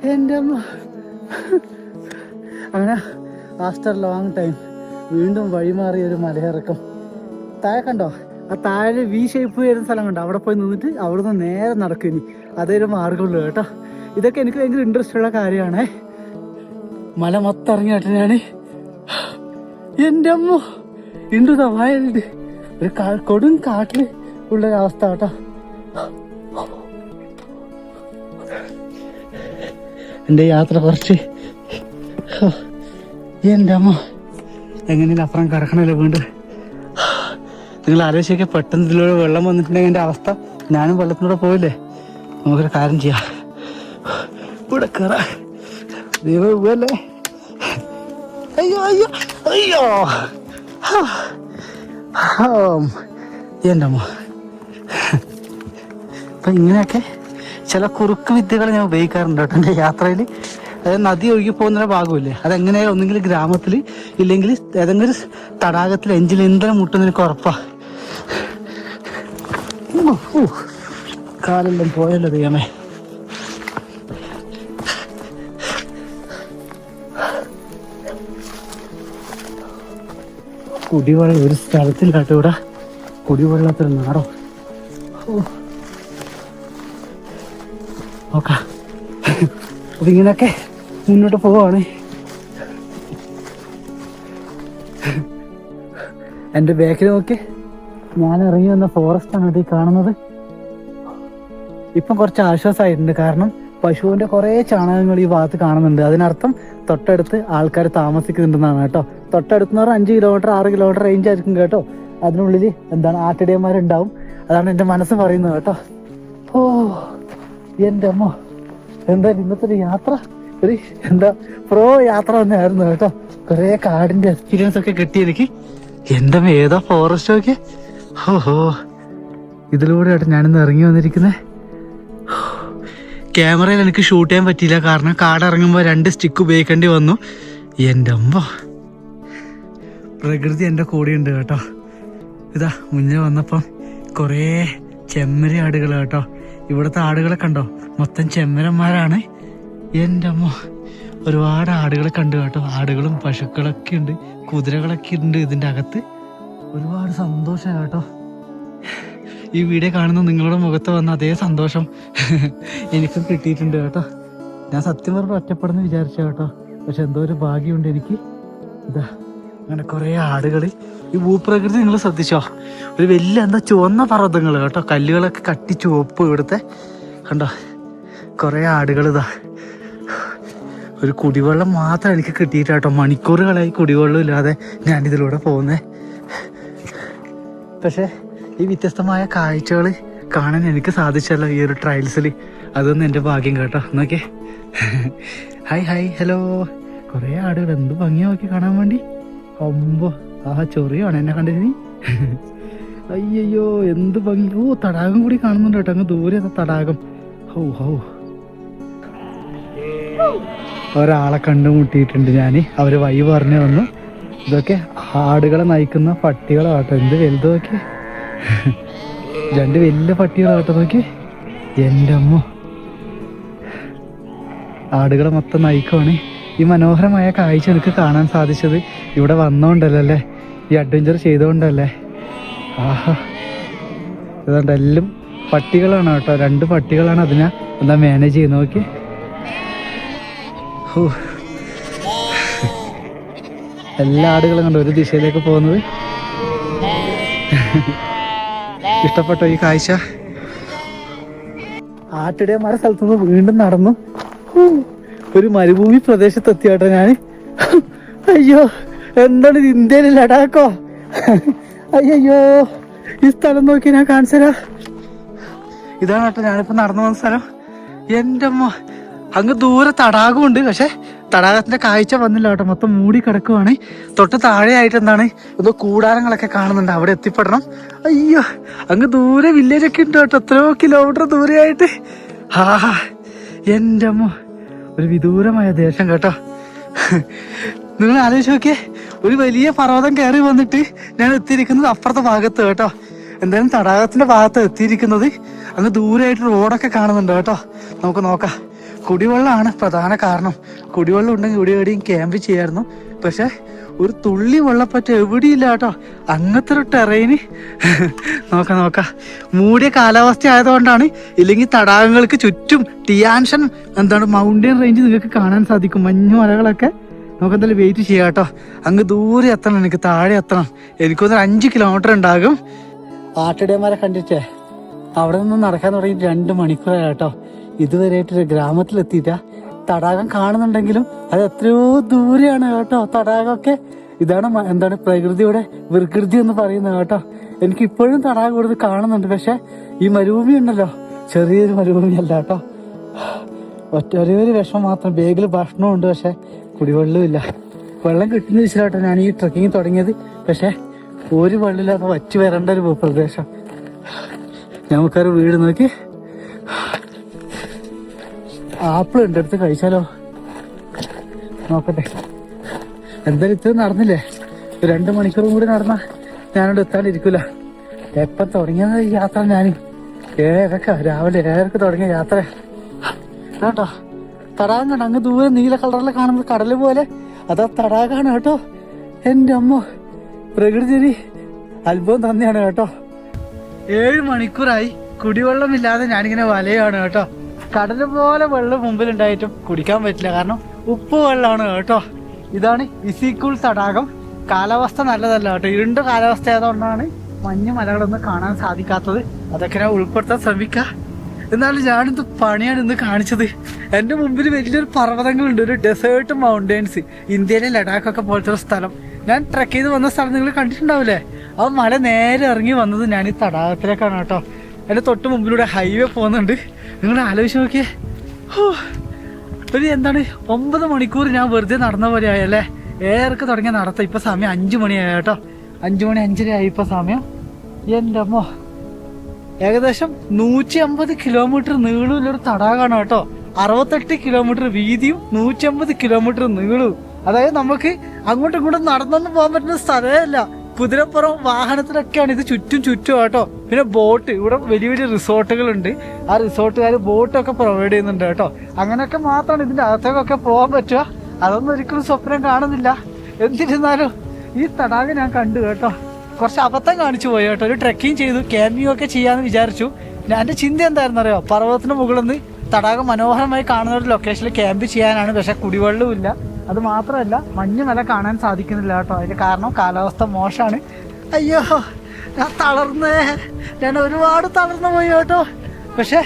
എൻ്റെ അമ്മ അങ്ങനെ ആഫ്റ്റർ ലോങ് ടൈം വീണ്ടും വഴിമാറിയ ഒരു മലയിറക്കം. താഴെ കണ്ടോ, ആ താഴെ വി ഷേപ്പ് വരുന്ന സ്ഥലം കണ്ടോ, അവിടെ പോയി നിന്നിട്ട് അവിടുന്ന് നേരെ നടക്കും. ഇനി അതേ മാർഗമുള്ളൂ കേട്ടോ. ഇതൊക്കെ എനിക്ക് ഭയങ്കര ഇൻട്രസ്റ്റ് ഉള്ള കാര്യമാണ്. മല മൊത്തം ഇറങ്ങിയിട്ട് ഞാൻ എൻ്റെ അമ്മ ഇണ്ടു വയലുണ്ട്, ഒരു കൊടും കാട്ടിൽ ഉള്ളൊരവസ്ഥ കേട്ടോ. എൻ്റെ യാത്ര കുറച്ച് എൻ്റെ അമ്മ എങ്ങനെയും അപ്പുറം കിടക്കണല്ലോ വീണ്ടും. നിങ്ങൾ ആലോചിച്ചൊക്കെ പെട്ടെന്ന് ഇതിലൂടെ വെള്ളം വന്നിട്ടുണ്ടെങ്കിൽ എൻ്റെ അവസ്ഥ, ഞാനും വെള്ളത്തിലൂടെ പോയില്ലേ. നമുക്കൊരു കാര്യം ചെയ്യാം, ഇവിടെ കയറാം. ദൈവം പോവല്ലേ. അയ്യോ അയ്യോ അയ്യോ എൻ്റെ അമ്മ. അപ്പം ഇങ്ങനെയൊക്കെ ചില കുറുക്ക് വിദ്യകൾ ഞാൻ ഉപയോഗിക്കാറുണ്ട് കേട്ടോ എൻ്റെ യാത്രയിൽ. അതായത് നദി ഒഴുകി പോകുന്ന ഭാഗമില്ലേ, അതെങ്ങനെയായാലും ഒന്നെങ്കിൽ ഗ്രാമത്തിൽ ഇല്ലെങ്കിൽ ഏതെങ്കിലും തടാകത്തിൽ എഞ്ചിൽ ഇന്ധനം മുട്ടുന്നതിനൊക്കെ ഉറപ്പാ. കാലെല്ലാം പോയല്ലോ ദൈവമേ. കുടിവെള്ളം ഒരു സ്ഥലത്തില്ലാട്ടോ ഇവിടെ, കുടിവെള്ളത്തിൽ നാടോ. നോക്കാം. അപ്പൊ ഇങ്ങനെയൊക്കെ മുന്നോട്ട് പോവാണ്. എൻ്റെ ബാക്കിൽ നോക്കി ഞാൻ ഇറങ്ങി വന്ന ഫോറസ്റ്റാണ് ഈ കാണുന്നത്. ഇപ്പം കുറച്ച് ആശ്വാസമായിട്ടുണ്ട്, കാരണം പശുവിൻ്റെ കുറേ ചാണകങ്ങൾ ഈ ഭാഗത്ത് കാണുന്നുണ്ട്. അതിനർത്ഥം തൊട്ടടുത്ത് ആൾക്കാർ താമസിക്കുന്നുണ്ടെന്നാണ് കേട്ടോ. തൊട്ടടുത്ത് 5 കിലോമീറ്റർ 6 കിലോമീറ്റർ റേഞ്ച് ആയിരിക്കും കേട്ടോ. അതിനുള്ളിൽ ആട്ടിടയന്മാരുണ്ടാവും. അതാണ് എൻ്റെ മനസ്സ് പറയുന്നത് കേട്ടോ. ഓ എൻ്റെ അമ്മ, എന്തായാലും ഇന്നത്തെ ഒരു യാത്ര ഒരു പ്രോ യാത്ര തന്നെയായിരുന്നു കേട്ടോ. കുറേ കാടിൻ്റെ എക്സ്പീരിയൻസ് ഒക്കെ കിട്ടി എനിക്ക്. എൻ്റെ ഏതാ ഫോറസ്റ്റ് ഒക്കെ. ഓഹോ, ഇതിലൂടെ ആയിട്ട് ഞാനിന്ന് ഇറങ്ങി വന്നിരിക്കുന്നത്. ക്യാമറയിൽ എനിക്ക് ഷൂട്ട് ചെയ്യാൻ പറ്റിയില്ല, കാരണം കാടിറങ്ങുമ്പോൾ 2 സ്റ്റിക്ക് ഉപയോഗിക്കേണ്ടി വന്നു. എൻ്റെ അമ്മ, പ്രകൃതി എൻ്റെ കൂടെയുണ്ട് കേട്ടോ. ഇതാ മുന്നേ വന്നപ്പം കുറേ ചെമ്മര ആടുകൾ കേട്ടോ. ഇവിടുത്തെ ആടുകളെ കണ്ടോ, മൊത്തം ചെമ്മരന്മാരാണ്. എൻ്റെ അമ്മ, ഒരുപാട് ആടുകളെ കണ്ടു കേട്ടോ. ആടുകളും പശുക്കളൊക്കെ ഉണ്ട്, കുതിരകളൊക്കെ ഉണ്ട് ഇതിൻ്റെ അകത്ത്. ഒരുപാട് സന്തോഷം കേട്ടോ. ഈ വീഡിയോ കാണുന്ന നിങ്ങളുടെ മുഖത്ത് വന്ന അതേ സന്തോഷം എനിക്കും കിട്ടിയിട്ടുണ്ട് കേട്ടോ. ഞാൻ സത്യം പറഞ്ഞ് ഒറ്റപ്പെടുന്നു വിചാരിച്ചു കേട്ടോ. പക്ഷെ എന്തോ ഒരു ഭാഗ്യമുണ്ട് എനിക്ക്. ഇതാ അങ്ങനെ കുറേ ആടുകൾ. ഈ ഭൂപ്രകൃതി നിങ്ങൾ ശ്രദ്ധിച്ചോ, ഒരു വലിയ ചുവന്ന പർവ്വതങ്ങൾ കേട്ടോ. കല്ലുകളൊക്കെ കട്ടി ചുവപ്പ് ഇവിടുത്തെ കണ്ടോ. കുറേ ആടുകൾ. ഇതാ ഒരു കുടിവെള്ളം മാത്രം എനിക്ക് കിട്ടിയിട്ട് കേട്ടോ. മണിക്കൂറുകളായി കുടിവെള്ളം ഇല്ലാതെ ഞാനിതിലൂടെ പോകുന്നത്. പക്ഷേ ഈ വ്യത്യസ്തമായ കാഴ്ചകൾ കാണാൻ എനിക്ക് സാധിച്ചല്ലോ ഈ ഒരു ട്രയൽസിൽ. അതൊന്നും എൻ്റെ ഭാഗ്യം കേട്ടോ. നോക്കിയേ, ഹായ് ഹായ് ഹലോ. കുറേ ആടുകൾ, എന്ത് ഭംഗിയാ നോക്കി കാണാൻ വേണ്ടി. അമ്പോ, ചൊറിയാണ് എന്നെ കണ്ടിരുന്നു. അയ്യോ എന്ത് ഭംഗി. ഓ, തടാകം കൂടി കാണുന്നുണ്ട് കേട്ടോ. അങ്ങ് ദൂരെ തടാകം. ഹോ ഹോ, ഒരാളെ കണ്ടുമുട്ടിയിട്ടുണ്ട് ഞാൻ. അവര് വഴി പറഞ്ഞു വന്നു. ഇതൊക്കെ ആടുകളെ നയിക്കുന്ന പട്ടികളാട്ടോ. എന്ത് വലുത് നോക്കി, 2 വലിയ പട്ടികളാട്ടോ നോക്കി. എൻ്റെ അമ്മ, ആടുകളെ മൊത്തം നയിക്കുവാണ്. ഈ മനോഹരമായ കാഴ്ച എനിക്ക് കാണാൻ സാധിച്ചത് ഇവിടെ വന്നോണ്ടല്ലേ, ഈ അഡ്വഞ്ചർ ചെയ്തുകൊണ്ടല്ലേ. ആഹാ, ഇതുകൊണ്ട് എല്ലാം പട്ടികളാണ് കേട്ടോ. 2 പട്ടികളാണ് അതിനെ മാനേജ് ചെയ്യുന്നത് നോക്കി. എല്ലാ ആടുകളും കണ്ടോ ഒരു ദിശയിലേക്ക് പോകുന്നത്. ഇഷ്ടപ്പെട്ടോ ഈ കാഴ്ച? ആട്ടിടയന്മാരെ സ്ഥലത്തുനിന്ന് വീണ്ടും നടന്നു ഒരു മരുഭൂമി പ്രദേശത്ത് എത്തിയാട്ടോ ഞാൻ. അയ്യോ, എന്താണ് ഇത്, ഇന്ത്യയിൽ ലഡാക്കോ? അയ്യോ, ഈ സ്ഥലം നോക്കി ഞാൻ കാണിച്ചരാ. ഇതാണ് കേട്ടോ ഞാനിപ്പോ നടന്നു വന്ന സ്ഥലം. എൻ്റെ അമ്മ, അങ്ങ് ദൂരെ തടാകമുണ്ട്. പക്ഷെ തടാകത്തിന്റെ കാഴ്ച വന്നില്ല കേട്ടോ, മൊത്തം മൂടി കിടക്കുവാണ്. തൊട്ട് താഴെയായിട്ട് എന്തോ കൂടാരങ്ങളൊക്കെ കാണുന്നുണ്ട്, അവിടെ എത്തിപ്പെടണം. അയ്യോ, അങ്ങ് ദൂരെ വില്ലേജൊക്കെ ഉണ്ട് കേട്ടോ, എത്രയോ കിലോമീറ്റർ ദൂരെയായിട്ട്. ഹാ, എൻ്റെ അമ്മ, ഒരു വിദൂരമായ ദേശം കേട്ടോ. നിങ്ങൾ ആലോചിച്ച് നോക്കിയേ, ഒരു വലിയ പർവ്വതം കയറി വന്നിട്ട് ഞാൻ എത്തിയിരിക്കുന്നത് അപ്പുറത്തെ ഭാഗത്ത് കേട്ടോ. എന്തായാലും തടാകത്തിന്റെ ഭാഗത്ത് എത്തിയിരിക്കുന്നത്. അങ്ങ് ദൂരെയായിട്ട് റോഡൊക്കെ കാണുന്നുണ്ട് കേട്ടോ. നമുക്ക് നോക്കാം. കുടിവെള്ളമാണ് പ്രധാന കാരണം. കുടിവെള്ളം ഉണ്ടെങ്കിൽ ഇവിടെ എവിടെയും ക്യാമ്പ് ചെയ്യായിരുന്നു. പക്ഷെ ഒരു തുള്ളി വെള്ളപ്പറ്റ എവിടെയില്ല കേട്ടോ. അങ്ങനത്തെ ഒരു ടെറൈന്. നോക്കാം. മൂടിയ കാലാവസ്ഥ ആയതുകൊണ്ടാണ്. ഇല്ലെങ്കിൽ തടാകങ്ങൾക്ക് ചുറ്റും ടിയാൻഷൻ മൗണ്ടൻ റേഞ്ച് നിങ്ങൾക്ക് കാണാൻ സാധിക്കും, മഞ്ഞുമലകളൊക്കെ. നമുക്ക് എന്തായാലും വെയിറ്റ് ചെയ്യാം കേട്ടോ. അങ്ങ് ദൂരെ എത്തണം, എനിക്ക് താഴെ എത്തണം. എനിക്കൊന്ന് 5 കിലോമീറ്റർ ഉണ്ടാകും. ആട്ടിടയന്മാരെ കണ്ടിട്ടേ അവിടെ നിന്ന് നടക്കാൻ തുടങ്ങി 2 മണിക്കൂറായി കേട്ടോ. ഇതുവരെയായിട്ടൊരു ഗ്രാമത്തിലെത്തിയിട്ട. തടാകം കാണുന്നുണ്ടെങ്കിലും അത് എത്രയോ ദൂരെയാണ് കേട്ടോ തടാകമൊക്കെ. ഇതാണ് പ്രകൃതിയുടെ വികൃതി എന്ന് പറയുന്നത് കേട്ടോ. എനിക്ക് ഇപ്പോഴും തടാകം കൂടുതൽ കാണുന്നുണ്ട്. പക്ഷെ ഈ മരുഭൂമി ഉണ്ടല്ലോ, ചെറിയൊരു മരുഭൂമി അല്ല കേട്ടോ. ഒരേ വിഷമം മാത്രം, ബാഗിൽ ഭക്ഷണവും ഉണ്ട്, പക്ഷെ കുടിവെള്ളവും ഇല്ല. വെള്ളം കിട്ടുന്ന വെച്ചിട്ടാട്ടോ ഞാൻ ഈ ട്രക്കിങ് തുടങ്ങിയത്. പക്ഷെ ഒരു വെള്ളമില്ലാതെ വറ്റി വരേണ്ട ഒരു പ്രദേശം. നമുക്കൊരു വീട് നോക്കി. ആപ്പിൾ ഉണ്ട്, എടുത്ത് കഴിച്ചാലോ? നോക്കട്ടെ. എന്തായാലും ഇത്ര നടന്നില്ലേ, 2 മണിക്കൂറും കൂടി നടന്ന ഞാനോട് എത്താണ്ടിരിക്കൂല. എപ്പം തുടങ്ങിയത് ഈ യാത്ര? ഞാൻ രാവിലെ 7:30 തുടങ്ങിയ യാത്ര കേട്ടോ. തടാകം കണ്ട അങ്ങ് ദൂരെ നീല കളറിൽ കാണുന്നത് കടല് പോലെ, അതാ തടാകമാണ് കേട്ടോ. എൻ്റെ അമ്മ, പ്രകൃതി അത്ഭുതം തന്നെയാണ് കേട്ടോ. 7 മണിക്കൂറായി കുടിവെള്ളമില്ലാതെ ഞാനിങ്ങനെ വലയാണ് കേട്ടോ. കടല് പോലെ വെള്ളം മുമ്പിലുണ്ടായിട്ടും കുടിക്കാൻ പറ്റില്ല, കാരണം ഉപ്പ് വെള്ളമാണ് കേട്ടോ. ഇതാണ് ഇസിക്കൂൾ തടാകം. കാലാവസ്ഥ നല്ലതല്ല കേട്ടോ, ഇരുണ്ട കാലാവസ്ഥ ആയതുകൊണ്ടാണ് മഞ്ഞ് മലകളൊന്നും കാണാൻ സാധിക്കാത്തത്. അതൊക്കെ ഞാൻ ഉൾപ്പെടുത്താൻ ശ്രമിക്കുക. എന്നാലും ഞാനിത് പണിയാണ് ഇന്ന് കാണിച്ചത്. എൻ്റെ മുമ്പിൽ വലിയൊരു പർവ്വതങ്ങളുണ്ട്, ഒരു ഡെസേർട്ട് മൗണ്ടെയിൻസ്, ഇന്ത്യയിലെ ലഡാക്കൊക്കെ പോലത്തെ ഒരു സ്ഥലം. ഞാൻ ട്രക്ക് ചെയ്ത് വന്ന സ്ഥലം നിങ്ങൾ കണ്ടിട്ടുണ്ടാവില്ലേ? ആ മല നേരെ ഇറങ്ങി വന്നത് ഞാൻ ഈ തടാകത്തിലേക്കാണ് കേട്ടോ. എൻ്റെ തൊട്ട് മുമ്പിലൂടെ ഹൈവേ പോകുന്നുണ്ട്. നിങ്ങൾ ആലോചിച്ച് നോക്കിയേ, ഒരു എന്താണ് 9 മണിക്കൂർ ഞാൻ വെറുതെ നടന്ന പോലെ ആയല്ലേ. 7:30 തുടങ്ങിയ നടത്തം ഇപ്പം സമയം 5 മണിയായി കേട്ടോ. 5 മണി 5:30 ആയി ഇപ്പം സമയം. എൻ്റെ അമ്മോ, ഏകദേശം 150 കിലോമീറ്റർ നീളമുള്ളൊരു തടാകമാണ് കേട്ടോ. 68 കിലോമീറ്റർ വീതിയും 150 കിലോമീറ്റർ നീളവും. അതായത് നമുക്ക് അങ്ങോട്ടും ഇങ്ങോട്ടും നടന്നൊന്നും പോകാൻ പറ്റുന്ന സ്ഥലമേ അല്ല. കുതിരപ്പുറം വാഹനത്തിലൊക്കെയാണ് ഇത് ചുറ്റും കേട്ടോ. പിന്നെ ബോട്ട്, ഇവിടെ വലിയ വലിയ റിസോർട്ടുകളുണ്ട്. ആ റിസോർട്ടുകാർ ബോട്ടൊക്കെ പ്രൊവൈഡ് ചെയ്യുന്നുണ്ട് കേട്ടോ. അങ്ങനെയൊക്കെ മാത്രമാണ് ഇതിൻ്റെ അകത്തേക്കൊക്കെ പോകാൻ പറ്റുക. അതൊന്നും ഒരിക്കലും സ്വപ്നം കാണുന്നില്ല. എന്നിരുന്നാലും ഈ തടാകം ഞാൻ കണ്ടു കേട്ടോ. കുറച്ച് അബദ്ധം കാണിച്ചു പോയി കേട്ടോ. ഒരു ട്രെക്കിങ് ചെയ്തു, ക്യാമ്പിംഗ് ഒക്കെ ചെയ്യാമെന്ന് വിചാരിച്ചു. എൻ്റെ ചിന്ത എന്തായിരുന്നു അറിയോ, പർവ്വതത്തിന് മുകളിൽ നിന്ന് തടാകം മനോഹരമായി കാണുന്ന ഒരു ലൊക്കേഷനിൽ ക്യാമ്പ് ചെയ്യാനാണ്. പക്ഷെ കുടിവെള്ളവും ഇല്ല. അത് മാത്രമല്ല മഞ്ഞ് മല കാണാൻ സാധിക്കുന്നില്ല കേട്ടോ. അതിന് കാരണം കാലാവസ്ഥ മോശമാണ്. അയ്യോ, ഞാൻ തളർന്നേ, ഞാൻ ഒരുപാട് തളർന്നു പോയി കേട്ടോ. പക്ഷെ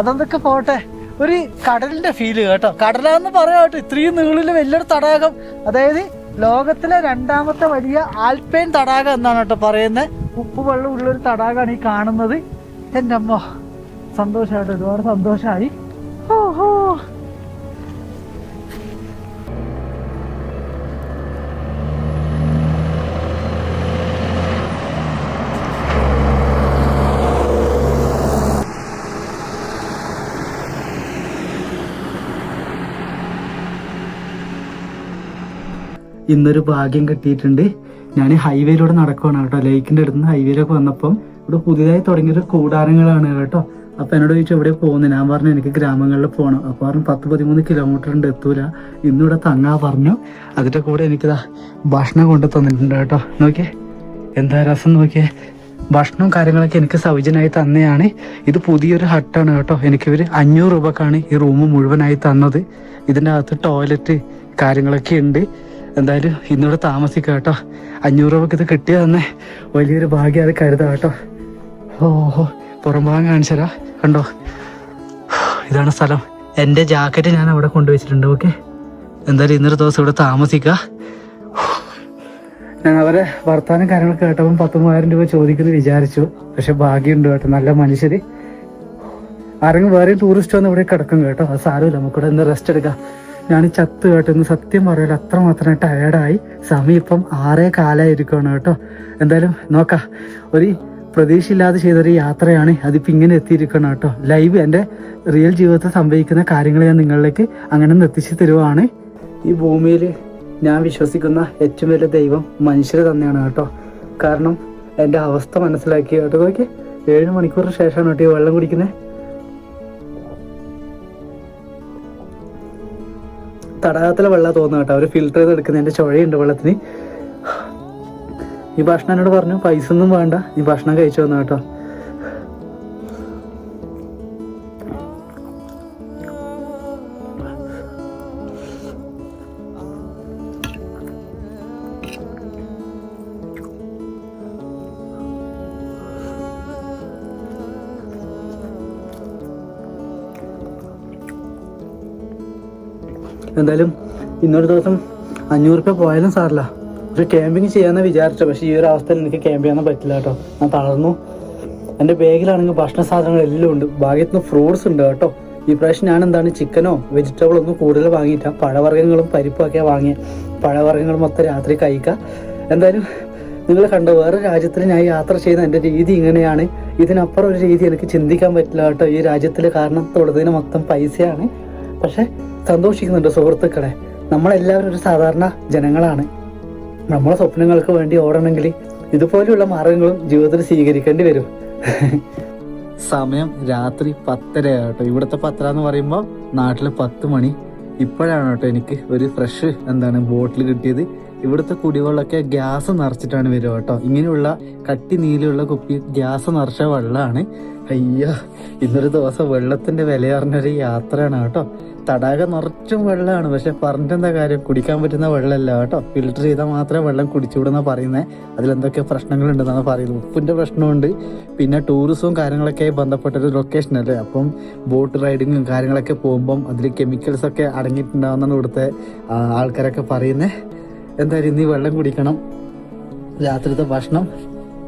അതൊക്കെ പോട്ടെ, ഒരു കടലിൻ്റെ ഫീല് കേട്ടോ. കടലാന്ന് പറയാം കേട്ടോ. ഇത്രയും നീളിൽ വലിയൊരു തടാകം, അതായത് ലോകത്തിലെ 2ാമത്തെ വലിയ ആൽപൈൻ തടാകം എന്നാണ് കേട്ടോ പറയുന്നത്. ഉപ്പുവെള്ളം ഉള്ളൊരു തടാകമാണ് ഈ കാണുന്നത്. എൻ്റെ അമ്മ, സന്തോഷമായിട്ട്, ഒരുപാട് സന്തോഷമായി. ഓഹോ, ഇന്നൊരു ഭാഗ്യം കിട്ടിയിട്ടുണ്ട്. ഞാൻ ഹൈവേയിലൂടെ നടക്കുകയാണ് കേട്ടോ. ലേക്കിൻ്റെ അടുത്ത് നിന്ന് ഹൈവേയിലൊക്കെ വന്നപ്പം ഇവിടെ പുതിയതായി തുടങ്ങിയൊരു കൂടാരങ്ങളാണ് കേട്ടോ. അപ്പം എന്നോട് ചോദിച്ചു എവിടെ പോകുന്നത്. ഞാൻ പറഞ്ഞു എനിക്ക് ഗ്രാമങ്ങളിൽ പോകണം. അപ്പോൾ പറഞ്ഞു 10-13 കിലോമീറ്റർ ഉണ്ട്, എത്തൂല, ഇന്നിവിടെ തങ്ങാ പറഞ്ഞു. അതിൻ്റെ കൂടെ എനിക്കിതാ ഭക്ഷണം കൊണ്ട് തന്നിട്ടുണ്ട് കേട്ടോ. നോക്കിയേ എന്താ രസം നോക്കിയേ. ഭക്ഷണവും കാര്യങ്ങളൊക്കെ എനിക്ക് സൗജന്യമായി തന്നെയാണ്. ഇത് പുതിയൊരു ഹട്ടാണ് കേട്ടോ. എനിക്കിവർ 500 രൂപക്കാണ് ഈ റൂം മുഴുവനായി തന്നത്. ഇതിൻ്റെ അകത്ത് ടോയ്ലറ്റ് കാര്യങ്ങളൊക്കെ ഉണ്ട്. എന്തായാലും ഇന്നിവിടെ താമസിക്കാം കേട്ടോ. 500 രൂപക്ക് ഇത് കിട്ടിയ തന്നെ വലിയൊരു ഭാഗ്യം, അത് കരുതാം കേട്ടോ. ഓഹോ, പുറം ഭാഗം കാണിച്ചരാ, കണ്ടോ, ഇതാണ് സ്ഥലം. എൻ്റെ ജാക്കറ്റ് ഞാൻ അവിടെ കൊണ്ടുവച്ചിട്ടുണ്ട്. ഓക്കെ, എന്തായാലും ഇന്നൊരു ദിവസം ഇവിടെ താമസിക്കുക. ഞാൻ അവരെ വർത്താനം കാര്യങ്ങളൊക്കെ കേട്ടപ്പം 10,000 രൂപ ചോദിക്കുന്നു വിചാരിച്ചു. പക്ഷെ ഭാഗ്യമുണ്ട് കേട്ടോ, നല്ല മനുഷ്യര്. ആരെങ്കിലും വേറെ ടൂറിസ്റ്റ് വന്ന് ഇവിടെ കിടക്കും കേട്ടോ. അത് സാരമില്ല, നമുക്കിവിടെ ഇന്ന് റെസ്റ്റ് എടുക്കാം. ഞാൻ ചത്ത് കേട്ടോ, ഇന്ന് സത്യം പറയില്ല, അത്രമാത്രം ടയേർഡായി. സമയം ഇപ്പം 6:15 കേട്ടോ. എന്തായാലും നോക്കാം, ഒരു പ്രതീക്ഷയില്ലാതെ ചെയ്തൊരു യാത്രയാണ്. അതിപ്പോൾ ഇങ്ങനെ എത്തിയിരിക്കണം കേട്ടോ. ലൈവ് എൻ്റെ റിയൽ ജീവിതത്തിൽ സംഭവിക്കുന്ന കാര്യങ്ങൾ ഞാൻ നിങ്ങളിലേക്ക് അങ്ങനെ എത്തിച്ചു തരുവാണ്. ഈ ഭൂമിയിൽ ഞാൻ വിശ്വസിക്കുന്ന ഏറ്റവും വലിയ ദൈവം മനുഷ്യർ തന്നെയാണ് കേട്ടോ. കാരണം എൻ്റെ അവസ്ഥ മനസ്സിലാക്കി കേട്ടോ. നോക്കി 7 മണിക്കൂറിന് ശേഷമാണ് കേട്ടോ ഈ വെള്ളം കുടിക്കുന്നത്. തടാകത്തിലെ വെള്ളം തോന്നുന്നു കേട്ടോ. അവർ ഫിൽറ്റർ ചെയ്ത് എടുക്കുന്നത്. എൻ്റെ ചുഴയുണ്ട് വെള്ളത്തിന്. ഈ ഭക്ഷണം എന്നോട് പറഞ്ഞു പൈസ ഒന്നും വേണ്ട, ഈ ഭക്ഷണം കഴിച്ചു വന്നു കേട്ടോ. എന്തായാലും ഇന്നൊരു ദിവസം 500 രൂപ പോയാലും സാറില്ല, ഒരു ക്യാമ്പിങ് ചെയ്യാമെന്ന് വിചാരിച്ചു. പക്ഷേ ഈ ഒരു അവസ്ഥയിൽ എനിക്ക് ക്യാമ്പ് ചെയ്യാൻ പറ്റില്ല കേട്ടോ. ഞാൻ തളർന്നു. എൻ്റെ ബാഗിലാണെങ്കിൽ ഭക്ഷണ സാധനങ്ങളെല്ലാം ഉണ്ട്. ഭാഗ്യത്തിന് ഫ്രൂട്ട്സ് ഉണ്ട് കേട്ടോ. ഈ പ്രാവശ്യം ഞാൻ എന്താണ് ചിക്കനോ വെജിറ്റബിളോ ഒന്നും കൂടുതൽ വാങ്ങിയില്ല. പഴവർഗ്ഗങ്ങളും പരിപ്പൊക്കെയാണ് വാങ്ങിയത്. പഴവർഗ്ഗങ്ങൾ മൊത്തം രാത്രി കഴിക്കുക. എന്തായാലും നിങ്ങൾ കണ്ടോ, വേറെ രാജ്യത്തിൽ ഞാൻ യാത്ര ചെയ്യുന്ന എൻ്റെ രീതി ഇങ്ങനെയാണ്. ഇതിനപ്പുറം ഒരു രീതി എനിക്ക് ചിന്തിക്കാൻ പറ്റില്ല കേട്ടോ. ഈ രാജ്യത്തിൽ കാരണം തൊടുന്നതിന് മൊത്തം പൈസയാണ്. പക്ഷെ സന്തോഷിക്കുന്നുണ്ട് സുഹൃത്തുക്കളെ. നമ്മളെല്ലാവരും ഒരു സാധാരണ ജനങ്ങളാണ്. നമ്മളെ സ്വപ്നങ്ങൾക്ക് വേണ്ടി ഓടണമെങ്കിൽ ഇതുപോലെയുള്ള മാർഗങ്ങളും ജീവിതത്തിൽ സ്വീകരിക്കേണ്ടി വരും. സമയം രാത്രി 10:30 കേട്ടോ. ഇവിടുത്തെ 10 എന്ന് പറയുമ്പോൾ നാട്ടിൽ 10 മണി. ഇപ്പോഴാണ് കേട്ടോ എനിക്ക് ഒരു ഫ്രഷ് ബോട്ടിൽ കിട്ടിയത്. ഇവിടുത്തെ കുടിവെള്ളമൊക്കെ ഗ്യാസ് നിറച്ചിട്ടാണ് വരിക കേട്ടോ. ഇങ്ങനെയുള്ള കട്ടി നീലുള്ള കുപ്പി ഗ്യാസ് നിറച്ച വെള്ളമാണ്. അയ്യോ, ഇന്നൊരു ദിവസം വെള്ളത്തിന്റെ വില അറിഞ്ഞൊരു യാത്രയാണ് കേട്ടോ. തടാകം നിറച്ചും വെള്ളമാണ്, പക്ഷെ പറഞ്ഞിട്ടെന്താ കാര്യം, കുടിക്കാൻ പറ്റുന്ന വെള്ളമല്ല കേട്ടോ. ഫിൽറ്റർ ചെയ്താൽ മാത്രമേ വെള്ളം കുടിച്ചുവിടുന്നാണ് പറയുന്നത്. അതിലെന്തൊക്കെ പ്രശ്നങ്ങളുണ്ടെന്നാണ് പറയുന്നത്. ഉപ്പിന്റെ പ്രശ്നമുണ്ട്, പിന്നെ ടൂറിസവും കാര്യങ്ങളൊക്കെ ബന്ധപ്പെട്ടൊരു ലൊക്കേഷൻ അല്ലേ. അപ്പം ബോട്ട് റൈഡിങ്ങും കാര്യങ്ങളൊക്കെ പോകുമ്പം അതിൽ കെമിക്കൽസ് ഒക്കെ അടങ്ങിയിട്ടുണ്ടാവുന്നതാണ് ഇവിടുത്തെ ആൾക്കാരൊക്കെ പറയുന്നത്. എന്തായാലും ഇന്ന് വെള്ളം കുടിക്കണം. രാത്രിത്തെ ഭക്ഷണം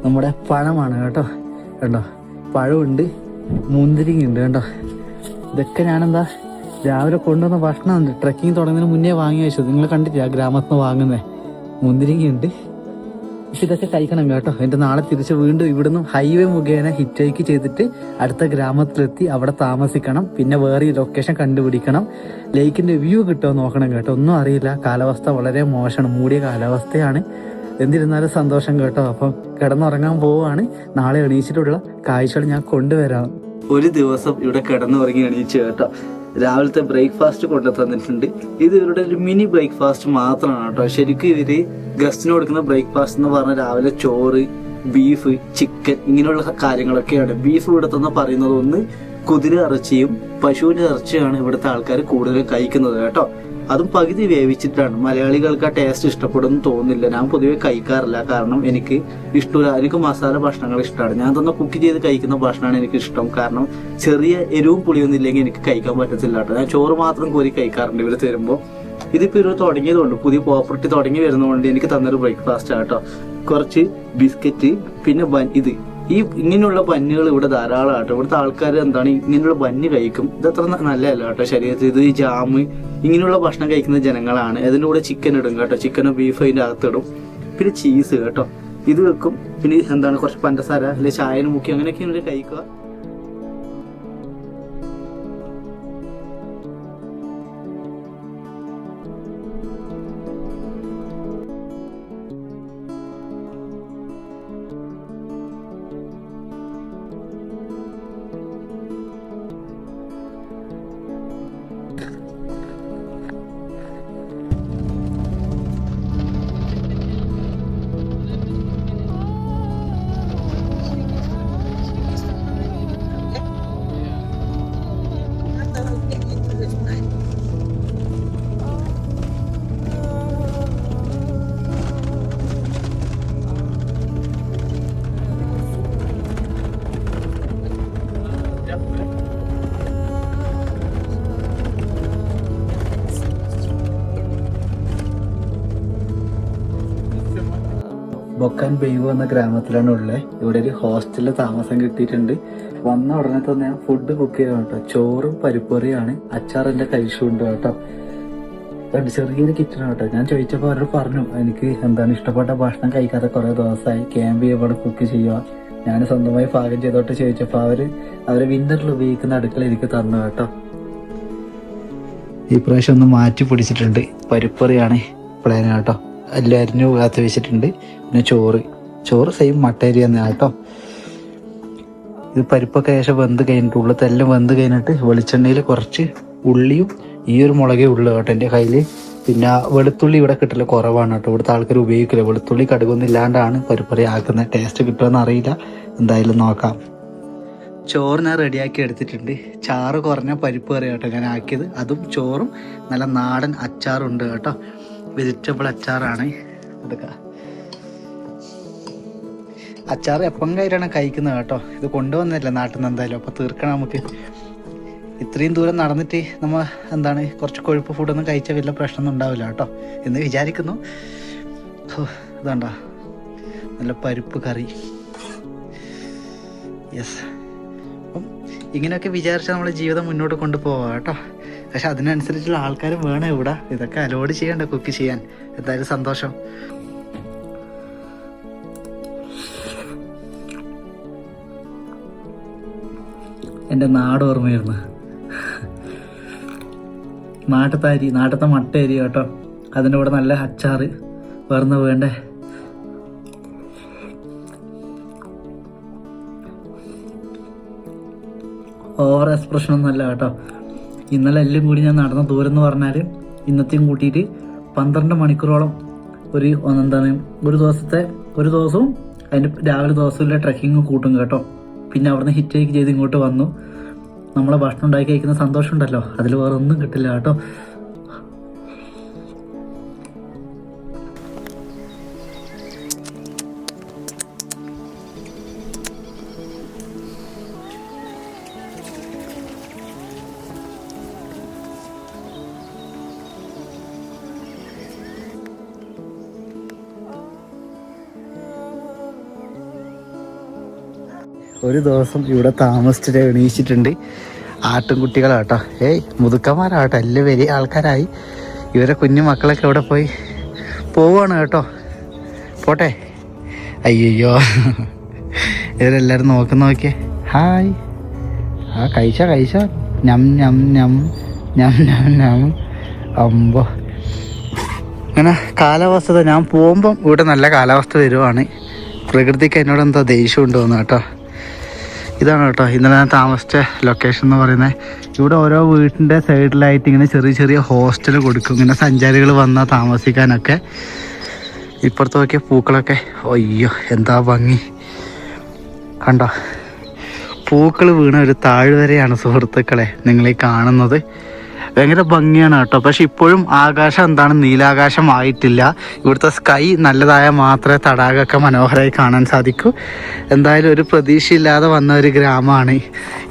നമ്മുടെ പഴമാണ് കേട്ടോ. കണ്ടോ, പഴമുണ്ട്, മുന്തിരിങ്ങയുണ്ട് കേട്ടോ. ഇതൊക്കെ ഞാനെന്താ രാവിലെ കൊണ്ടുവന്ന ഭക്ഷണമുണ്ട്. ട്രക്കിങ് തുടങ്ങുന്നതിന് മുന്നേ വാങ്ങി വെച്ചത്. നിങ്ങൾ കണ്ടിട്ടില്ല ഗ്രാമത്തിൽ നിന്ന് വാങ്ങുന്നത്. മുന്തിരിങ്ങയുണ്ട്. പക്ഷെ ഇതൊക്കെ കഴിക്കണം കേട്ടോ. എന്നിട്ട് നാളെ തിരിച്ച് വീണ്ടും ഇവിടുന്ന് ഹൈവേ മുഖേന ഹിറ്റേക്ക് ചെയ്തിട്ട് അടുത്ത ഗ്രാമത്തിലെത്തി അവിടെ താമസിക്കണം. പിന്നെ വേറെ ലൊക്കേഷൻ കണ്ടുപിടിക്കണം. ലേക്കിന്റെ വ്യൂ കിട്ടുമോ നോക്കണം കേട്ടോ. ഒന്നും അറിയില്ല, കാലാവസ്ഥ വളരെ മോശമാണ്, മൂടിയ കാലാവസ്ഥയാണ്. എന്നിരുന്നാലും സന്തോഷം കേട്ടോ. അപ്പം കിടന്നുറങ്ങാൻ പോവുകയാണ്. നാളെ എണീച്ചിട്ടുള്ള കാഴ്ചകൾ ഞാൻ കൊണ്ടുവരാം. ഒരു ദിവസം ഇവിടെ കിടന്നുറങ്ങി എണീച്ചു കേട്ടോ. രാവിലത്തെ ബ്രേക്ക്ഫാസ്റ്റ് കൊണ്ടു തന്നിട്ടുണ്ട്. ഇത് ഇവരുടെ ഒരു മിനി ബ്രേക്ക്ഫാസ്റ്റ് മാത്രമാണ് കേട്ടോ. ശരിക്കും ഇവര് ഗസ്റ്റിന് കൊടുക്കുന്ന ബ്രേക്ക്ഫാസ്റ്റ് എന്ന് പറഞ്ഞാൽ രാവിലെ ചോറ്, ബീഫ്, ചിക്കൻ ഇങ്ങനെയുള്ള കാര്യങ്ങളൊക്കെയാണ്. ബീഫ് ഇവിടെ തന്നെ പറയുന്നത് ഒന്ന് കുതിര ഇറച്ചിയും പശുവിന്റെ ഇറച്ചിയാണ് ഇവിടുത്തെ ആൾക്കാർ കൂടുതൽ കഴിക്കുന്നത് കേട്ടോ. അതും പകുതി വേവിച്ചിട്ടാണ്. മലയാളികൾക്ക് ആ ടേസ്റ്റ് ഇഷ്ടപ്പെടുമെന്ന് തോന്നുന്നില്ല. ഞാൻ പൊതുവെ കഴിക്കാറില്ല, കാരണം എനിക്ക് ഇഷ്ടമില്ല. എനിക്ക് മസാല ഭക്ഷണങ്ങൾ ഇഷ്ടമാണ്. ഞാൻ തന്നെ കുക്ക് ചെയ്ത് കഴിക്കുന്ന ഭക്ഷണമാണ് എനിക്ക് ഇഷ്ടം. കാരണം ചെറിയ എരിവും പുളിയൊന്നും ഇല്ലെങ്കിൽ എനിക്ക് കഴിക്കാൻ പറ്റത്തില്ല കേട്ടോ. ഞാൻ ചോറ് മാത്രം കോരി കഴിക്കാറുണ്ട് ഇവർ തരുമ്പോൾ. ഇതിപ്പോൾ ഇവർ തുടങ്ങിയതുകൊണ്ട്, പുതിയ പ്രോപ്പർട്ടി തുടങ്ങി വരുന്നതുകൊണ്ട് എനിക്ക് തന്നൊരു ബ്രേക്ക്ഫാസ്റ്റ് കേട്ടോ. കുറച്ച് ബിസ്ക്കറ്റ്, പിന്നെ ഇത് ഇങ്ങനെയുള്ള ബന്നുകൾ ഇവിടെ ധാരാളം കേട്ടോ. ഇവിടുത്തെ ആൾക്കാർ എന്താണ് ഇങ്ങനെയുള്ള ബന്ന് കഴിക്കും. ഇതത്ര നല്ലതല്ല കേട്ടോ ശരീരത്തിൽ. ഇത് ഈ ജാമ് ഇങ്ങനെയുള്ള ഭക്ഷണം കഴിക്കുന്ന ജനങ്ങളാണ്. അതിൻ്റെ കൂടെ ചിക്കൻ ഇടും കേട്ടോ. ചിക്കനോ ബീഫോ അതിൻ്റെ അകത്തിടും. പിന്നെ ചീസ് കേട്ടോ, ഇത് വെക്കും. പിന്നെ എന്താണ് കുറച്ച് പഞ്ചസാര അല്ലെങ്കിൽ ചായന് മുക്കി അങ്ങനെയൊക്കെ കഴിക്കുക. ബൊക്കാൻ ബെയ്വ് എന്ന ഗ്രാമത്തിലാണ് ഉള്ളത്. ഇവിടെ ഒരു ഹോസ്റ്റലിൽ താമസം കിട്ടിയിട്ടുണ്ട്. വന്ന ഉടനെ തന്നെ ഞാൻ ഫുഡ് കുക്ക് ചെയ്യാൻ കേട്ടോ. ചോറും പരിപ്പറിയാണ്, അച്ചാറിന്റെ കഴിച്ചുണ്ട് കേട്ടോ. ചെറിയൊരു കിച്ചണാണ് കേട്ടോ. ഞാൻ ചോദിച്ചപ്പോൾ അവരോട് പറഞ്ഞു എനിക്ക് എന്താണ് ഇഷ്ടപ്പെട്ട ഭക്ഷണം കഴിക്കാതെ കുറെ ദിവസമായി, ക്യാമ്പ് ചെയ്യുമ്പോൾ കുക്ക് ചെയ്യുക, ഞാൻ സ്വന്തമായി പാകം ചെയ്തോട്ട് ചോദിച്ചപ്പോൾ അവര് വിന്ററിൽ ഉപയോഗിക്കുന്ന അടുക്കള എനിക്ക് തന്നു കേട്ടോ. ഈ പ്രാവശ്യം ഒന്ന് മാറ്റി പിടിച്ചിട്ടുണ്ട്. പരിപ്പറിയാണ് പ്ലാൻ കേട്ടോ. എല്ലാവരും കാത്ത് വെച്ചിട്ടുണ്ട്. പിന്നെ ചോറ് സെയിം മട്ടേരി തന്നെ കേട്ടോ. ഇത് പരിപ്പൊക്കെ ശേഷം വെന്ത് കഴിഞ്ഞിട്ട്, ഉള്ളത്തെല്ലാം വെന്ത് കഴിഞ്ഞിട്ട് വെളിച്ചെണ്ണയിൽ കുറച്ച് ഉള്ളിയും ഈ ഒരു മുളകേ ഉള്ളു കേട്ടോ എൻ്റെ കയ്യിൽ. പിന്നെ വെളുത്തുള്ളി ഇവിടെ കിട്ടല് കുറവാണ് കേട്ടോ. ഇവിടുത്തെ ആൾക്കാർ ഉപയോഗിക്കില്ല. വെളുത്തുള്ളി കടുകൊന്നും ഇല്ലാണ്ടാണ് പരിപ്പറി ആക്കുന്നത്. ടേസ്റ്റ് കിട്ടുമെന്ന് അറിയില്ല, എന്തായാലും നോക്കാം. ചോറ് ഞാൻ റെഡിയാക്കി എടുത്തിട്ടുണ്ട്. ചാറ് കുറഞ്ഞ പരിപ്പ് കറി കേട്ടോ ഞാൻ ആക്കിയത്. അതും ചോറും നല്ല നാടൻ അച്ചാറുണ്ട് കേട്ടോ. വെജിറ്റബിൾ അച്ചാറാണ്. അതൊക്കെ അച്ചാർ എപ്പം കയ്യിലാണ് കഴിക്കുന്നത് കേട്ടോ. ഇത് കൊണ്ടുവന്നില്ല നാട്ടിൽ നിന്ന് എന്തായാലും. അപ്പോൾ തീർക്കണം നമുക്ക്. ഇത്രയും ദൂരം നടന്നിട്ട് നമ്മൾ എന്താണ് കുറച്ച് കൊഴുപ്പ് ഫുഡൊന്നും കഴിച്ചാൽ വലിയ പ്രശ്നമൊന്നും ഉണ്ടാവില്ല കേട്ടോ എന്ന് വിചാരിക്കുന്നു. ഇതാണ്ടാ നല്ല പരിപ്പ് കറി. യെസ്, അപ്പം ഇങ്ങനെയൊക്കെ വിചാരിച്ചാൽ നമ്മുടെ ജീവിതം മുന്നോട്ട് കൊണ്ടുപോവാം കേട്ടോ. പക്ഷെ അതിനനുസരിച്ചുള്ള ആൾക്കാരും വേണം ഇവിടെ. ഇതൊക്കെ അലോഡ് ചെയ്യണ്ട കുക്ക് ചെയ്യാൻ. എന്തായാലും സന്തോഷം. എൻ്റെ നാട് ഓർമ്മയായിരുന്നു. നാട്ടത്തെ മട്ട അരി കേട്ടോ. അതിൻ്റെ കൂടെ നല്ല അച്ചാറ് വേർന്ന് വേണ്ടേ. ഓവർ എക്സ്പ്രഷൻ ഒന്നും അല്ല കേട്ടോ. ഇന്നലെ എല്ലാം കൂടി ഞാൻ നടന്ന ദൂരം എന്ന് പറഞ്ഞാൽ ഇന്നത്തെയും കൂട്ടിയിട്ട് 12 മണിക്കൂറോളം ഒരു ദിവസവും അതിൻ്റെ രാവിലെ ദിവസമില്ല ട്രക്കിങ് കൂട്ടും കേട്ടോ. പിന്നെ അവിടുന്ന് ഹിറ്റേക്ക് ചെയ്ത് ഇങ്ങോട്ട് വന്നു. നമ്മളെ ഭക്ഷണം ഉണ്ടാക്കി കഴിക്കുന്ന സന്തോഷം ഉണ്ടല്ലോ, അതിൽ വേറെ ഒന്നും കിട്ടില്ല കേട്ടോ. ഒരു ദിവസം ഇവിടെ താമസിച്ചിട്ട് എണീച്ചിട്ടുണ്ട് ആട്ടിൻകുട്ടികളാട്ടോ. മുതുക്കന്മാരാട്ടോ, എല്ലാം വലിയ ആൾക്കാരായി. ഇവരെ കുഞ്ഞു മക്കളൊക്കെ ഇവിടെ പോവാണ് കേട്ടോ. പോട്ടെ. അയ്യോ ഇവരെല്ലാവരും നോക്കിയേ. ഹായ്. കഴിച്ചോ. ഞം ഞം ഞം ഞം ഞം ഞം. അമ്പോ അങ്ങനെ കാലാവസ്ഥ ഞാൻ പോകുമ്പം ഇവിടെ നല്ല കാലാവസ്ഥ വരുവാണ്. പ്രകൃതിക്ക് എന്നോട് എന്താ ദേഷ്യം ഉണ്ട് തോന്നുന്നു കേട്ടോ. ഇതാണ് കേട്ടോ ഇന്നലെ ഞാൻ താമസിച്ച ലൊക്കേഷൻ എന്ന് പറയുന്നത്. ഇവിടെ ഓരോ വീട്ടിൻ്റെ സൈഡിലായിട്ട് ഇങ്ങനെ ചെറിയ ചെറിയ ഹോസ്റ്റൽ കൊടുക്കും, ഇങ്ങനെ സഞ്ചാരികൾ വന്നാൽ താമസിക്കാനൊക്കെ. ഇപ്പുറത്ത് നോക്കിയ പൂക്കളൊക്കെ അയ്യോ എന്താ ഭംഗി കണ്ടോ. പൂക്കൾ വീണ ഒരു താഴ്വരയാണ് സുഹൃത്തുക്കളെ നിങ്ങളീ കാണുന്നത്. ഭയങ്കര ഭംഗിയാണ് കേട്ടോ. പക്ഷെ ഇപ്പോഴും ആകാശം എന്താണ് നീലാകാശമായിട്ടില്ല. ഇവിടുത്തെ സ്കൈ നല്ലതായ മാത്രമേ തടാകമൊക്കെ മനോഹരമായി കാണാൻ സാധിക്കൂ. എന്തായാലും ഒരു പ്രതീക്ഷയില്ലാതെ വന്ന ഒരു ഗ്രാമമാണ്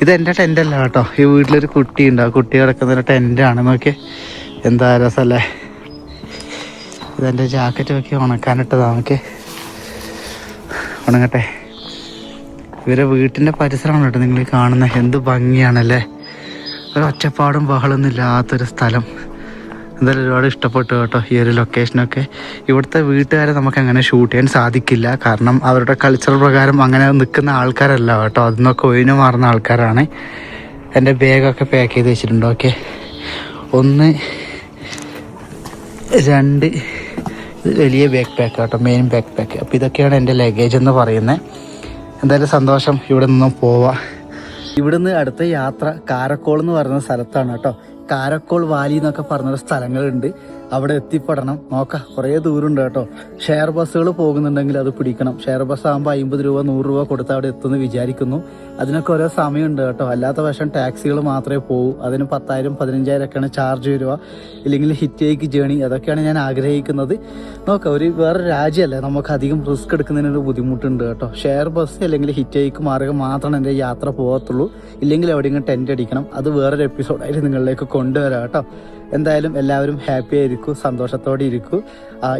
ഇത്. എൻ്റെ ടെൻ്റല്ല കേട്ടോ, ഈ വീട്ടിലൊരു കുട്ടിയുണ്ട്, ആ കുട്ടി കിടക്കുന്നൊരു ടെൻ്റാണ്. നോക്കിയേ എന്താ രസമല്ലേ. ഇതെൻ്റെ ജാക്കറ്റ് നോക്കി ഉണക്കാനിട്ടതാണ്. നോക്കിയേ ഉണങ്ങട്ടെ. ഇവരെ വീട്ടിൻ്റെ പരിസരമാണ് കേട്ടോ നിങ്ങൾ കാണുന്നത്. എന്ത് ഭംഗിയാണല്ലേ. ഒരു ഒച്ചപ്പാടും ബഹളമൊന്നും ഇല്ലാത്തൊരു സ്ഥലം. എന്തായാലും ഒരുപാട് ഇഷ്ടപ്പെട്ടു കേട്ടോ ഈ ഒരു ലൊക്കേഷനൊക്കെ. ഇവിടുത്തെ വീട്ടുകാരെ നമുക്ക് അങ്ങനെ ഷൂട്ട് ചെയ്യാൻ സാധിക്കില്ല, കാരണം അവരുടെ കൾച്ചർ പ്രകാരം അങ്ങനെ നിൽക്കുന്ന ആൾക്കാരല്ല കേട്ടോ. അതിന്നൊക്കെ ഒഴിഞ്ഞു മാറുന്ന ആൾക്കാരാണ്. എൻ്റെ ബാഗൊക്കെ പാക്ക് ചെയ്ത് വെച്ചിട്ടുണ്ട്. ഓക്കെ, 1 2 ഇത് വലിയ ബാക്ക് പാക്ക് കേട്ടോ, മെയിൻ ബാക്ക് പാക്ക്. അപ്പോൾ ഇതൊക്കെയാണ് എൻ്റെ ലഗേജ് എന്ന് പറയുന്നത്. എന്തായാലും സന്തോഷം ഇവിടെ നിന്നും പോവാം. ഇവിടുന്ന് അടുത്ത യാത്ര കാരക്കോൾ എന്ന് പറയുന്ന സ്ഥലത്താണ് കേട്ടോ. കാരക്കോൾ വാലി എന്നൊക്കെ പറഞ്ഞൊരു സ്ഥലങ്ങളുണ്ട്, അവിടെ എത്തിപ്പെടണം. നോക്കാം, കുറേ ദൂരമുണ്ട് കേട്ടോ. ഷെയർ ബസ്സുകൾ പോകുന്നുണ്ടെങ്കിൽ അത് പിടിക്കണം. ഷെയർ ബസ് ആകുമ്പോൾ 50 രൂപ 100 രൂപ കൊടുത്ത് അവിടെ എത്തുമെന്ന് വിചാരിക്കുന്നു. അതിനൊക്കെ ഓരോ സമയമുണ്ട് കേട്ടോ. അല്ലാത്ത പക്ഷം ടാക്സികൾ മാത്രമേ പോകൂ. അതിന് 10,000 15,000 ഒക്കെയാണ് ചാർജ് വരിക. ഇല്ലെങ്കിൽ ഹിറ്റേക്ക് ജേണി, അതൊക്കെയാണ് ഞാൻ ആഗ്രഹിക്കുന്നത്. നോക്കാം, വേറെ രാജ്യമല്ലേ, നമുക്ക് അധികം റിസ്ക് എടുക്കുന്നതിനൊരു ബുദ്ധിമുട്ടുണ്ട് കേട്ടോ. ഷെയർ ബസ് അല്ലെങ്കിൽ ഹിറ്റേക്ക് മാർഗം മാത്രമാണ് എൻ്റെ യാത്ര പോകത്തുള്ളൂ. ഇല്ലെങ്കിൽ എവിടെയെങ്കിലും ടെൻ്റ് അടിക്കണം. അത് വേറൊരു എപ്പിസോഡായിട്ട് നിങ്ങളിലേക്ക് കൊണ്ടുവരാം കേട്ടോ. എന്തായാലും എല്ലാവരും ഹാപ്പി ആയിരിക്കും, സന്തോഷത്തോടെ ഇരിക്കും.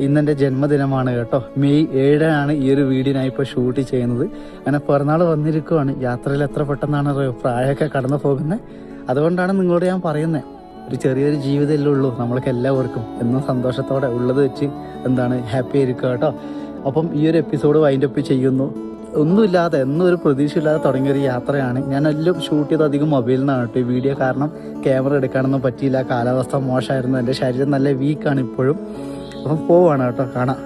ഇന്നെൻ്റെ ജന്മദിനമാണ് കേട്ടോ. മെയ് 7 ഈ ഒരു വീഡിയോ ഞാൻ ഇപ്പോൾ ഷൂട്ട് ചെയ്യുന്നത്. അങ്ങനെ പിറന്നാൾ വന്നിരിക്കുവാണ്. യാത്രയിൽ എത്ര പെട്ടെന്നാണ് പ്രായമൊക്കെ കടന്നു പോകുന്നത്. അതുകൊണ്ടാണ് നിങ്ങളോട് ഞാൻ പറയുന്നത്, ഒരു ചെറിയൊരു ജീവിതമല്ലേ ഉള്ളൂ നമ്മൾക്ക് എല്ലാവർക്കും. എന്നും സന്തോഷത്തോടെ ഉള്ളത് വെച്ച് ഹാപ്പി ആയിരിക്കുക കേട്ടോ. അപ്പം ഈ ഒരു എപ്പിസോഡ് വൈൻഡപ്പ് ചെയ്യുന്നു. ഒന്നുമില്ലാതെ എന്നും ഒരു പ്രതീക്ഷയില്ലാതെ തുടങ്ങിയൊരു യാത്രയാണ്. ഞാനെല്ലാം ഷൂട്ട് ചെയ്ത് അധികം മൊബൈലിൽ നിന്നാണ് കേട്ടോ ഈ വീഡിയോ, കാരണം ക്യാമറ എടുക്കാനൊന്നും പറ്റിയില്ല. കാലാവസ്ഥ മോശമായിരുന്നു, എൻ്റെ ശരീരം നല്ല വീക്കാണ് ഇപ്പോഴും. അപ്പം പോവാണ് കേട്ടോ, കാണാം.